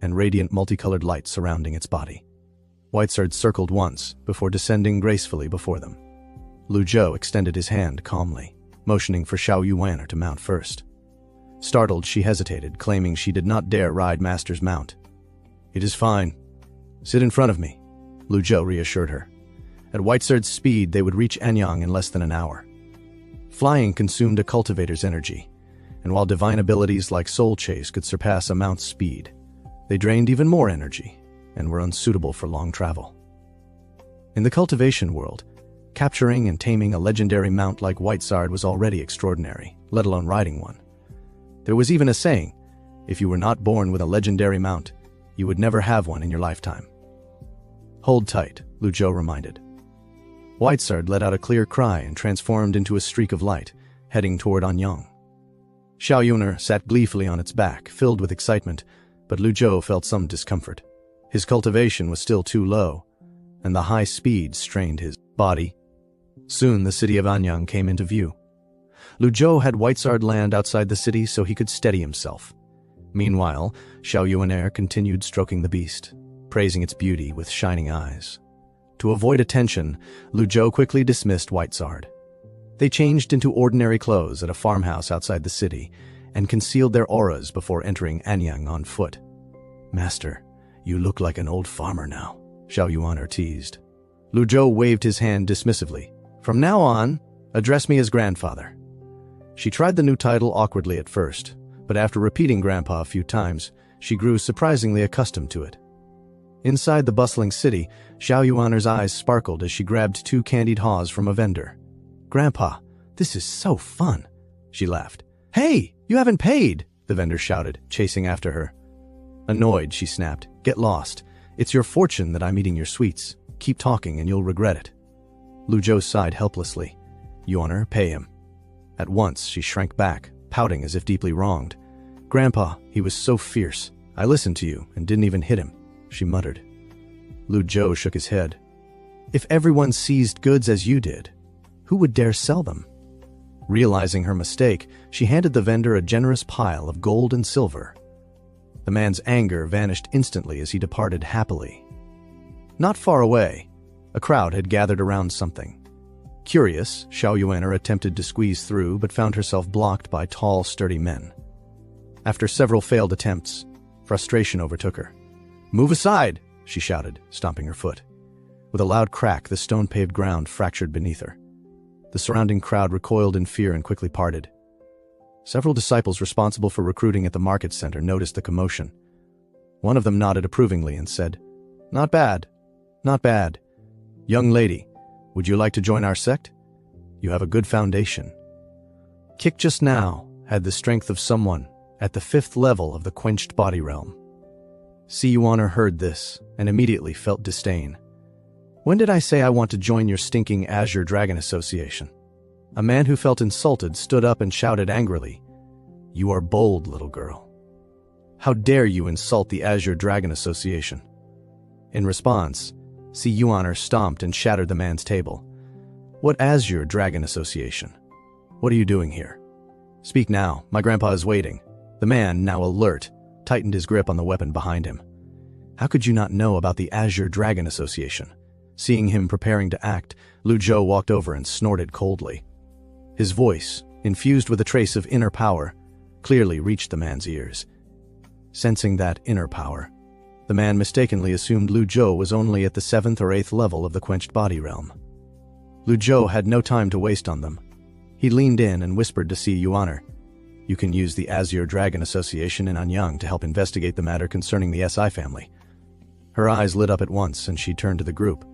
Speaker 1: and radiant multicolored lights surrounding its body. Whitesard circled once before descending gracefully before them. Lu Zhou extended his hand calmly, motioning for Xiao Yuaner to mount first. Startled, she hesitated, claiming she did not dare ride Master's mount. It is fine. Sit in front of me, Lu Zhou reassured her. At Whitesard's speed, they would reach Anyang in less than an hour. Flying consumed a cultivator's energy, and while divine abilities like Soul Chase could surpass a mount's speed, they drained even more energy and were unsuitable for long travel. In the cultivation world, capturing and taming a legendary mount like Whitesard was already extraordinary, let alone riding one. There was even a saying, if you were not born with a legendary mount, you would never have one in your lifetime. Hold tight, Lu Zhou reminded. Whitesard let out a clear cry and transformed into a streak of light, heading toward Anyang. Xiao Yuaner sat gleefully on its back, filled with excitement, but Lu Zhou felt some discomfort. His cultivation was still too low, and the high speed strained his body. Soon the city of Anyang came into view. Lu Zhou had Whitesard land outside the city so he could steady himself. Meanwhile, Xiao Yuaner continued stroking the beast, praising its beauty with shining eyes. To avoid attention, Lu Zhou quickly dismissed Whitesard. They changed into ordinary clothes at a farmhouse outside the city and concealed their auras before entering Anyang on foot. Master, you look like an old farmer now, Xiao Yuaner teased. Lu Zhou waved his hand dismissively. From now on, address me as grandfather. She tried the new title awkwardly at first, but after repeating grandpa a few times, she grew surprisingly accustomed to it. Inside the bustling city, Xiao Yuaner's eyes sparkled as she grabbed 2 candied haws from a vendor. Grandpa, this is so fun, she laughed. Hey, you haven't paid, the vendor shouted, chasing after her. Annoyed, she snapped, get lost. It's your fortune that I'm eating your sweets. Keep talking and you'll regret it. Lu Zhou sighed helplessly. Yuaner, pay him. At once, she shrank back, pouting as if deeply wronged. "Grandpa, he was so fierce. I listened to you and didn't even hit him," she muttered. Lu Zhou shook his head. "If everyone seized goods as you did, who would dare sell them?" Realizing her mistake, she handed the vendor a generous pile of gold and silver. The man's anger vanished instantly as he departed happily. Not far away, a crowd had gathered around something. Curious, Xiao Yuaner attempted to squeeze through but found herself blocked by tall, sturdy men. After several failed attempts, frustration overtook her. "Move aside!" she shouted, stomping her foot. With a loud crack, the stone-paved ground fractured beneath her. The surrounding crowd recoiled in fear and quickly parted. Several disciples responsible for recruiting at the market center noticed the commotion. One of them nodded approvingly and said, "Not bad, not bad. Young lady, would you like to join our sect? You have a good foundation." Kick just now had the strength of someone at the 5th level of the quenched body realm. Si Yuaner heard this and immediately felt disdain. "When did I say I want to join your stinking Azure Dragon Association?" A man who felt insulted stood up and shouted angrily, "You are bold, little girl. How dare you insult the Azure Dragon Association?" In response, Si Yuaner stomped and shattered the man's table. "What Azure Dragon Association? What are you doing here? Speak now, my grandpa is waiting." The man, now alert, tightened his grip on the weapon behind him. How could you not know about the Azure Dragon Association? Seeing him preparing to act, Lu Zhou walked over and snorted coldly. His voice, infused with a trace of inner power, clearly reached the man's ears. Sensing that inner power, the man mistakenly assumed Lu Zhou was only at the 7th or 8th level of the quenched body realm. Lu Zhou had no time to waste on them. He leaned in and whispered to Si Yuaner, "You can use the Azure Dragon Association in Anyang to help investigate the matter concerning the SI family." Her eyes lit up at once and she turned to the group.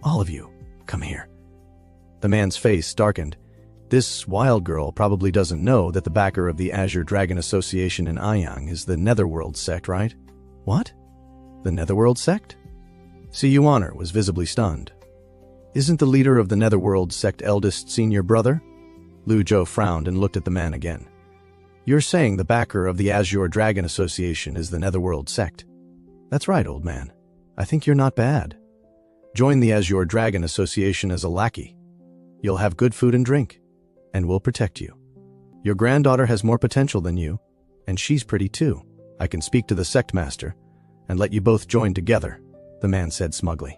Speaker 1: "All of you, come here." The man's face darkened. This wild girl probably doesn't know that the backer of the Azure Dragon Association in Anyang is the Netherworld sect, right? What? The Netherworld sect? Si Yuaner was visibly stunned. Isn't the leader of the Netherworld sect eldest senior brother? Lu Zhou frowned and looked at the man again. "You're saying the backer of the Azure Dragon Association is the Netherworld sect?" "That's right, old man. I think you're not bad. Join the Azure Dragon Association as a lackey. You'll have good food and drink, and we'll protect you. Your granddaughter has more potential than you, and she's pretty too. I can speak to the sect master and let you both join together," the man said smugly.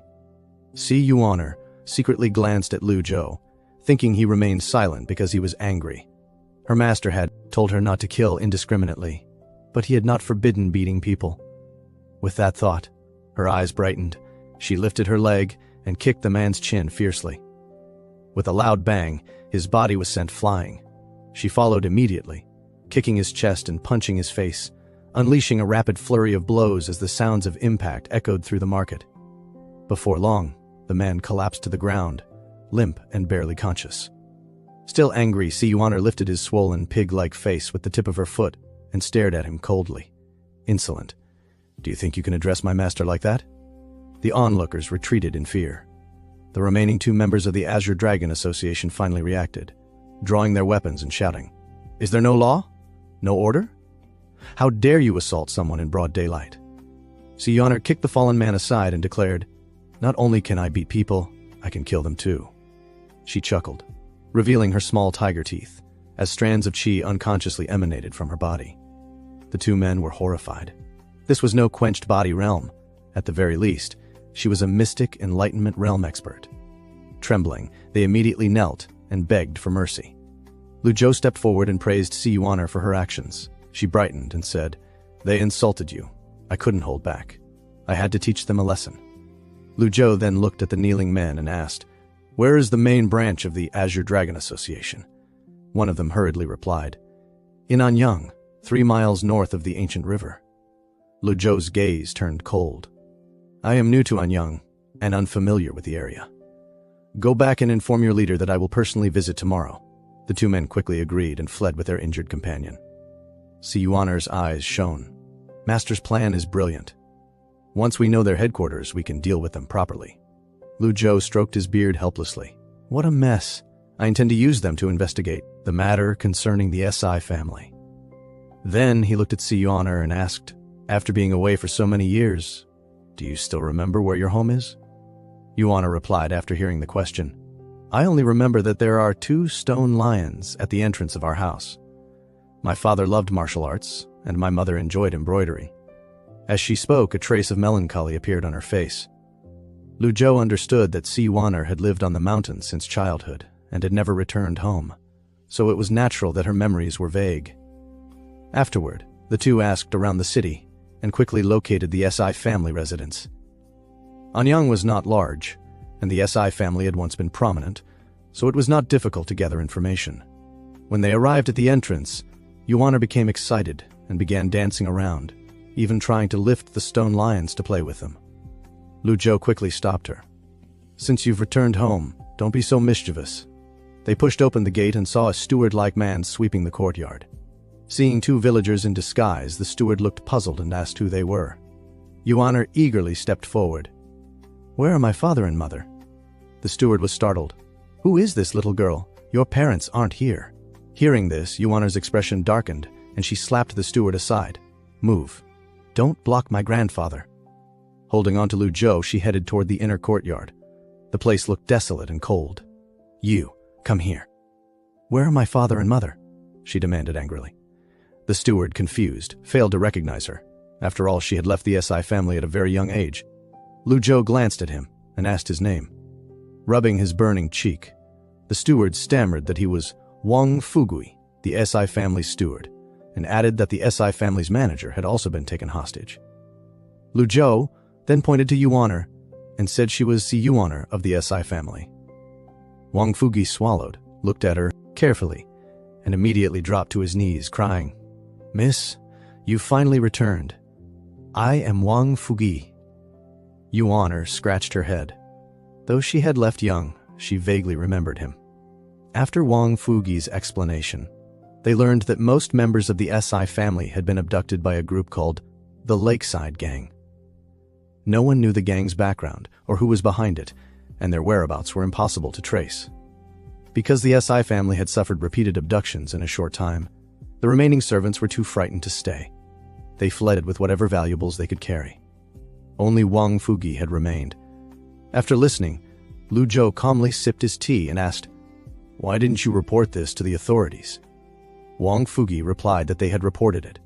Speaker 1: Si Yuaner secretly glanced at Lu Zhou, thinking he remained silent because he was angry. Her master had told her not to kill indiscriminately, but he had not forbidden beating people. With that thought, her eyes brightened. She lifted her leg and kicked the man's chin fiercely. With a loud bang, his body was sent flying. She followed immediately, kicking his chest and punching his face, unleashing a rapid flurry of blows as the sounds of impact echoed through the market. Before long, the man collapsed to the ground, limp and barely conscious. Still angry, Si Yuaner lifted his swollen, pig-like face with the tip of her foot and stared at him coldly. Insolent. "Do you think you can address my master like that?" The onlookers retreated in fear. The remaining 2 members of the Azure Dragon Association finally reacted, drawing their weapons and shouting, "Is there no law? No order? How dare you assault someone in broad daylight?" Si Yuaner kicked the fallen man aside and declared, "Not only can I beat people, I can kill them too." She chuckled, revealing her small tiger teeth, as strands of qi unconsciously emanated from her body. The 2 men were horrified. This was no quenched body realm. At the very least, she was a mystic enlightenment realm expert. Trembling, they immediately knelt and begged for mercy. Lu Zhou stepped forward and praised Si Yuaner for her actions. She brightened and said, "They insulted you. I couldn't hold back. I had to teach them a lesson." Lu Zhou then looked at the kneeling men and asked, "Where is the main branch of the Azure Dragon Association?" One of them hurriedly replied, "In Anyang, 3 miles north of the ancient river." Lu Zhou's gaze turned cold. "I am new to Anyang and unfamiliar with the area. Go back and inform your leader that I will personally visit tomorrow." The 2 men quickly agreed and fled with their injured companion. Si Yuaner's eyes shone. Master's plan is brilliant. Once we know their headquarters, we can deal with them properly. Lu Zhou stroked his beard helplessly. "What a mess. I intend to use them to investigate the matter concerning the SI family. Then he looked at Si Yuan'er and asked, after being away for so many years, "Do you still remember where your home is?" Yuan'er replied after hearing the question, "I only remember that there are 2 stone lions at the entrance of our house. My father loved martial arts, and my mother enjoyed embroidery." As she spoke, a trace of melancholy appeared on her face. Lu Zhou understood that Si Yuan'er had lived on the mountain since childhood and had never returned home, so it was natural that her memories were vague. Afterward, the two asked around the city and quickly located the SI family residence. Anyang was not large, and the SI family had once been prominent, so it was not difficult to gather information. When they arrived at the entrance, Yuan'er became excited and began dancing around, even trying to lift the stone lions to play with them. Lu Zhou quickly stopped her. "Since you've returned home, don't be so mischievous." They pushed open the gate and saw a steward-like man sweeping the courtyard. Seeing 2 villagers in disguise, the steward looked puzzled and asked who they were. Yuan'er eagerly stepped forward. "Where are my father and mother?" The steward was startled. "Who is this little girl? Your parents aren't here." Hearing this, Yuan'er's expression darkened, and she slapped the steward aside. "Move. Don't block my grandfather." Holding on to Lu Zhou, she headed toward the inner courtyard. The place looked desolate and cold. "You, come here." "Where are my father and mother?" she demanded angrily. The steward, confused, failed to recognize her. After all, she had left the SI family at a very young age. Lu Zhou glanced at him and asked his name. Rubbing his burning cheek, the steward stammered that he was Wang Fugui, the SI family's steward, and added that the SI family's manager had also been taken hostage. Lu Zhou then pointed to Yuan'er and said she was Si Yuan'er of the SI family. Wang Fugui swallowed, looked at her carefully, and immediately dropped to his knees, crying, "Miss, you finally returned. I am Wang Fugui." Yuan'er scratched her head. Though she had left young, she vaguely remembered him. After Wang Fugui's explanation, they learned that most members of the SI family had been abducted by a group called the Lakeside Gang. No one knew the gang's background or who was behind it, and their whereabouts were impossible to trace. Because the SI family had suffered repeated abductions in a short time, the remaining servants were too frightened to stay. They fled with whatever valuables they could carry. Only Wang Fugui had remained. After listening, Lu Zhou calmly sipped his tea and asked, "Why didn't you report this to the authorities?" Wang Fugui replied that they had reported it,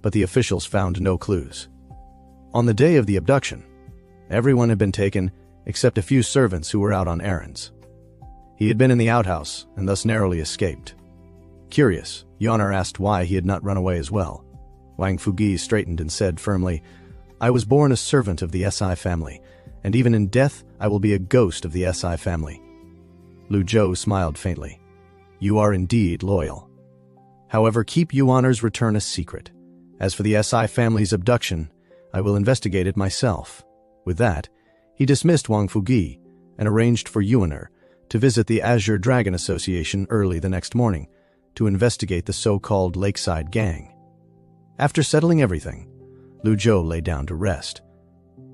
Speaker 1: but the officials found no clues. On the day of the abduction, everyone had been taken except a few servants who were out on errands. He had been in the outhouse and thus narrowly escaped. Curious, Yuan'er asked why he had not run away as well. Wang Fugui straightened and said firmly, "I was born a servant of the SI family, and even in death I will be a ghost of the SI family." Lu Zhou smiled faintly. "You are indeed loyal. However, keep Yuan'er's return a secret. As for the SI family's abduction, I will investigate it myself." With that, he dismissed Wang Fugui and arranged for Yuan'er to visit the Azure Dragon Association early the next morning to investigate the so-called Lakeside Gang. After settling everything, Lu Zhou lay down to rest.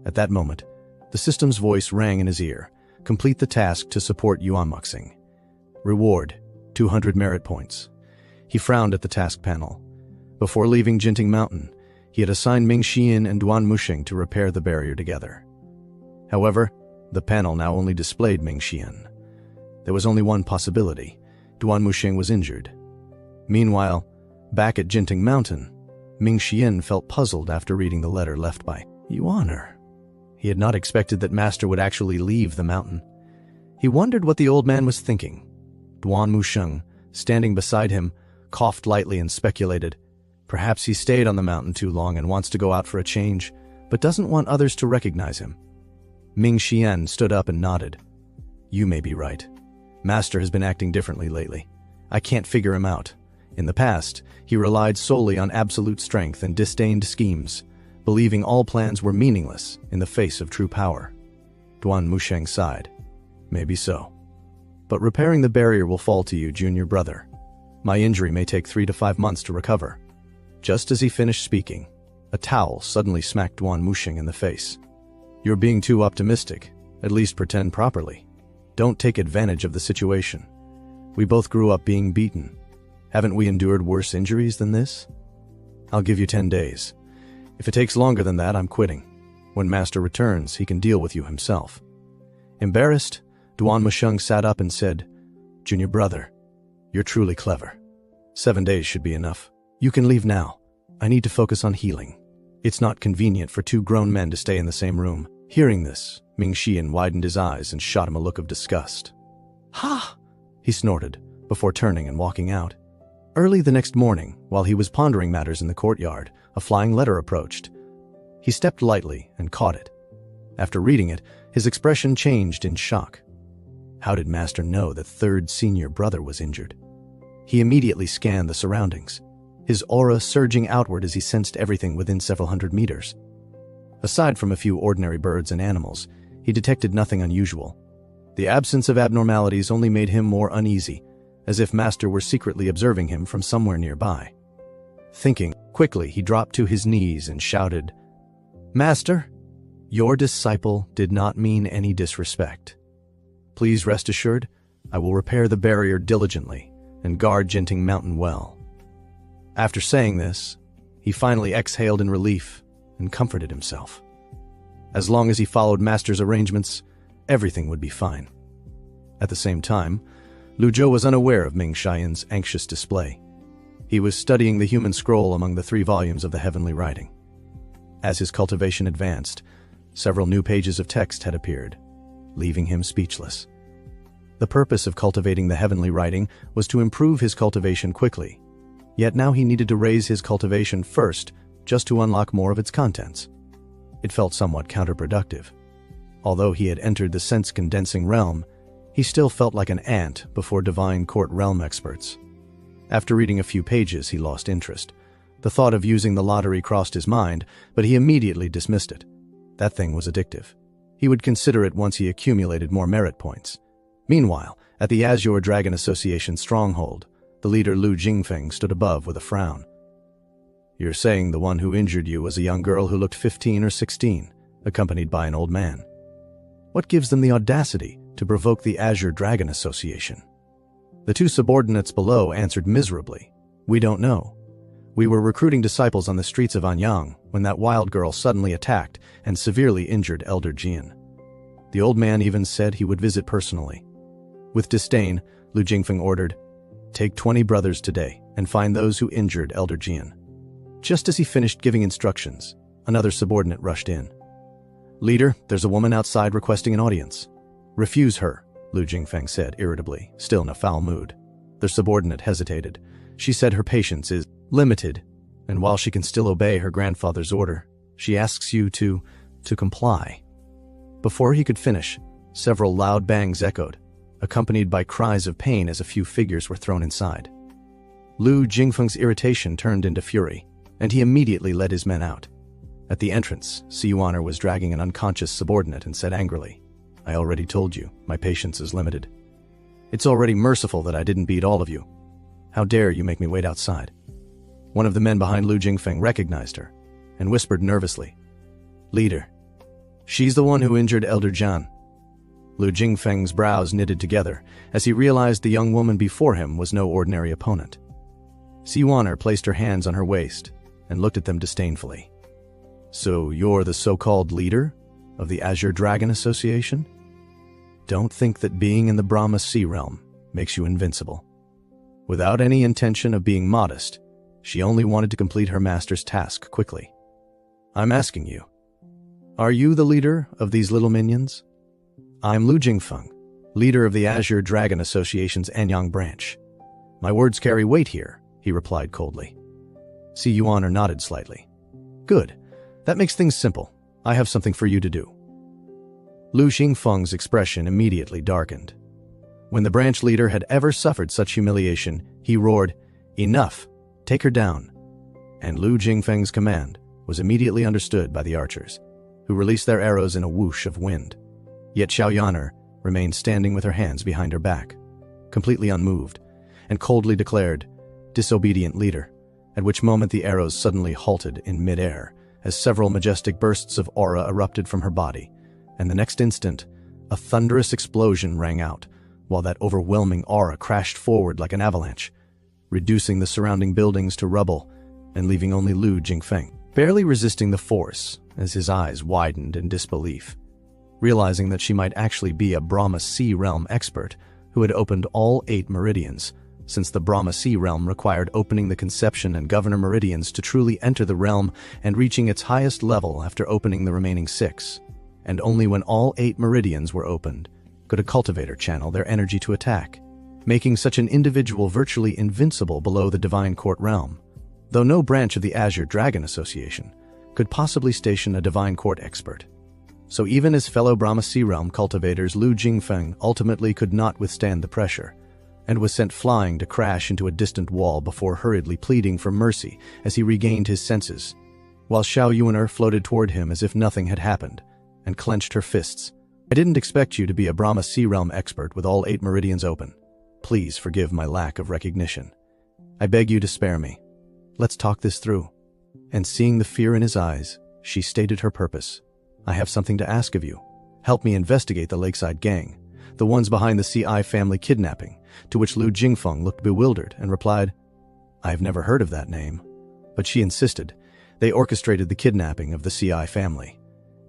Speaker 1: At that moment, the system's voice rang in his ear. "Complete the task to support Yuanmuxing. Reward, 200 merit points." He frowned at the task panel. Before leaving Jinting Mountain, he had assigned Ming Xian and Duan Muxing to repair the barrier together. However, the panel now only displayed Ming Xian. There was only one possibility. Duan Muxing was injured. Meanwhile, back at Jinting Mountain, Ming Xian felt puzzled after reading the letter left by Yuan'er. He had not expected that Master would actually leave the mountain. He wondered what the old man was thinking. Duan Muxing, standing beside him, coughed lightly and speculated, "Perhaps he stayed on the mountain too long and wants to go out for a change, but doesn't want others to recognize him." Ming Xian stood up and nodded. "You may be right. Master has been acting differently lately. I can't figure him out. In the past, he relied solely on absolute strength and disdained schemes, believing all plans were meaningless in the face of true power." Duan Muxing sighed. "Maybe so. But repairing the barrier will fall to you, junior brother. My injury may take 3 to 5 months to recover." Just as he finished speaking, a towel suddenly smacked Duan Muxing in the face. "You're being too optimistic. At least pretend properly. Don't take advantage of the situation. We both grew up being beaten. Haven't we endured worse injuries than this? I'll give you 10 days. If it takes longer than that, I'm quitting. When Master returns, he can deal with you himself." Embarrassed, Duan Musheng sat up and said, "Junior brother, you're truly clever. 7 days should be enough. You can leave now. I need to focus on healing. It's not convenient for two grown men to stay in the same room." Hearing this, Ming Xian widened his eyes and shot him a look of disgust. "Ha!" he snorted, before turning and walking out. Early the next morning, while he was pondering matters in the courtyard, a flying letter approached. He stepped lightly and caught it. After reading it, his expression changed in shock. How did Master know that third senior brother was injured? He immediately scanned the surroundings, his aura surging outward as he sensed everything within several hundred meters. Aside from a few ordinary birds and animals, he detected nothing unusual. The absence of abnormalities only made him more uneasy, as if Master were secretly observing him from somewhere nearby. Thinking quickly, he dropped to his knees and shouted, "Master, your disciple did not mean any disrespect. Please rest assured, I will repair the barrier diligently and guard Genting Mountain well." After saying this, he finally exhaled in relief and comforted himself. As long as he followed Master's arrangements, everything would be fine. At the same time, Lu Zhou was unaware of Ming Xian's anxious display. He was studying the human scroll among the 3 volumes of the heavenly writing. As his cultivation advanced, several new pages of text had appeared, leaving him speechless. The purpose of cultivating the heavenly writing was to improve his cultivation quickly, yet now he needed to raise his cultivation first just to unlock more of its contents. It felt somewhat counterproductive. Although he had entered the sense-condensing realm, he still felt like an ant before divine court realm experts. After reading a few pages, he lost interest. The thought of using the lottery crossed his mind, but he immediately dismissed it. That thing was addictive. He would consider it once he accumulated more merit points. Meanwhile, at the Azure Dragon Association stronghold, the leader Lu Jingfeng stood above with a frown. "You're saying the one who injured you was a young girl who looked 15 or 16, accompanied by an old man. What gives them the audacity to provoke the Azure Dragon Association?" The 2 subordinates below answered miserably, "We don't know. We were recruiting disciples on the streets of Anyang when that wild girl suddenly attacked and severely injured Elder Jian. The old man even said he would visit personally." With disdain, Lu Jingfeng ordered, "Take 20 brothers today and find those who injured Elder Jian." Just as he finished giving instructions, another subordinate rushed in. "Leader, there's a woman outside requesting an audience." "Refuse her," Lu Jingfeng said irritably, still in a foul mood. The subordinate hesitated. She said her patience is limited, and while she can still obey her grandfather's order, she asks you to comply. Before he could finish, several loud bangs echoed, accompanied by cries of pain as a few figures were thrown inside. Lu Jingfeng's irritation turned into fury, and he immediately led his men out. At the entrance, Siyuaner was dragging an unconscious subordinate and said angrily, "I already told you, my patience is limited. It's already merciful that I didn't beat all of you. How dare you make me wait outside?" One of the men behind Lu Jingfeng recognized her and whispered nervously, "Leader, she's the one who injured Elder Jian." Lu Jingfeng's brows knitted together as he realized the young woman before him was no ordinary opponent. Siyuaner placed her hands on her waist and looked at them disdainfully. "So you're the so-called leader of the Azure Dragon Association? Don't think that being in the Brahma Sea realm makes you invincible." Without any intention of being modest, she only wanted to complete her master's task quickly. "I'm asking you, are you the leader of these little minions?" "I'm Lu Jingfeng, leader of the Azure Dragon Association's Anyang branch. My words carry weight here," he replied coldly. Siyuaner nodded slightly. "Good. That makes things simple. I have something for you to do." Lu Jingfeng's expression immediately darkened. When the branch leader had ever suffered such humiliation, he roared, "Enough! Take her down." And Lu Jingfeng's command was immediately understood by the archers, who released their arrows in a whoosh of wind. Yet Xiaoyaner remained standing with her hands behind her back, completely unmoved, and coldly declared, "Disobedient leader," at which moment the arrows suddenly halted in mid-air as several majestic bursts of aura erupted from her body, and the next instant, a thunderous explosion rang out, while that overwhelming aura crashed forward like an avalanche. reducing the surrounding buildings to rubble and leaving only Lu Jingfeng, barely resisting the force as his eyes widened in disbelief, realizing that she might actually be a Brahma Sea realm expert who had opened all 8 meridians, since the Brahma Sea realm required opening the conception and governor meridians to truly enter the realm and reaching its highest level after opening the remaining 6. And only when all 8 meridians were opened could a cultivator channel their energy to attack, making such an individual virtually invincible below the Divine Court realm, though no branch of the Azure Dragon Association could possibly station a Divine Court expert. So even as fellow Brahma Sea realm cultivators, Lu Jingfeng ultimately could not withstand the pressure, and was sent flying to crash into a distant wall before hurriedly pleading for mercy as he regained his senses, while Xiao Yuaner floated toward him as if nothing had happened, and clenched her fists. "I didn't expect you to be a Brahma Sea realm expert with all 8 meridians open. Please forgive my lack of recognition. I beg you to spare me. Let's talk this through." And seeing the fear in his eyes, she stated her purpose. "I have something to ask of you. Help me investigate the Lakeside Gang, the ones behind the CI family kidnapping," to which Lu Jingfeng looked bewildered and replied, "I have never heard of that name." But she insisted. "They orchestrated the kidnapping of the CI family.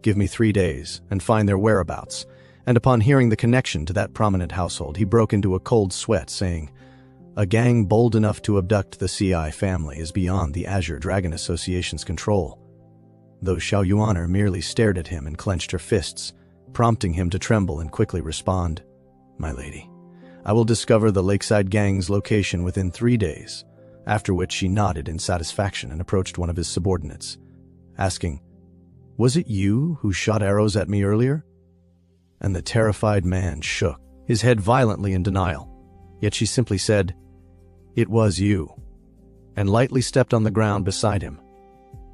Speaker 1: Give me 3 days and find their whereabouts." And upon hearing the connection to that prominent household, he broke into a cold sweat, saying, "A gang bold enough to abduct the CI family is beyond the Azure Dragon Association's control." Though Xiao Yuaner merely stared at him and clenched her fists, prompting him to tremble and quickly respond, "My lady, I will discover the Lakeside Gang's location within 3 days," after which she nodded in satisfaction and approached one of his subordinates, asking, "Was it you who shot arrows at me earlier?" And the terrified man shook his head violently in denial, yet she simply said, "It was you," and lightly stepped on the ground beside him,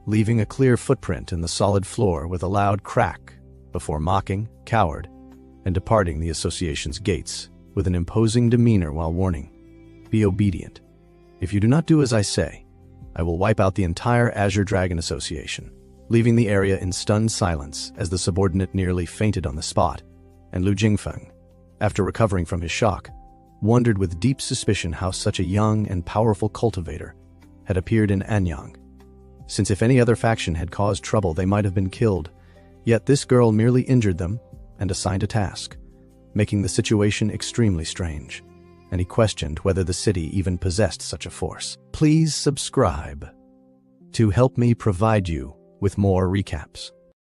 Speaker 1: leaving a clear footprint in the solid floor with a loud crack before mocking, coward, and departing the association's gates with an imposing demeanor while warning, "Be obedient. If you do not do as I say, I will wipe out the entire Azure Dragon Association," leaving the area in stunned silence as the subordinate nearly fainted on the spot, and Lu Jingfeng, after recovering from his shock, wondered with deep suspicion how such a young and powerful cultivator had appeared in Anyang, since if any other faction had caused trouble they might have been killed, yet this girl merely injured them and assigned a task, making the situation extremely strange, and he questioned whether the city even possessed such a force. Please subscribe to help me provide you with more recaps.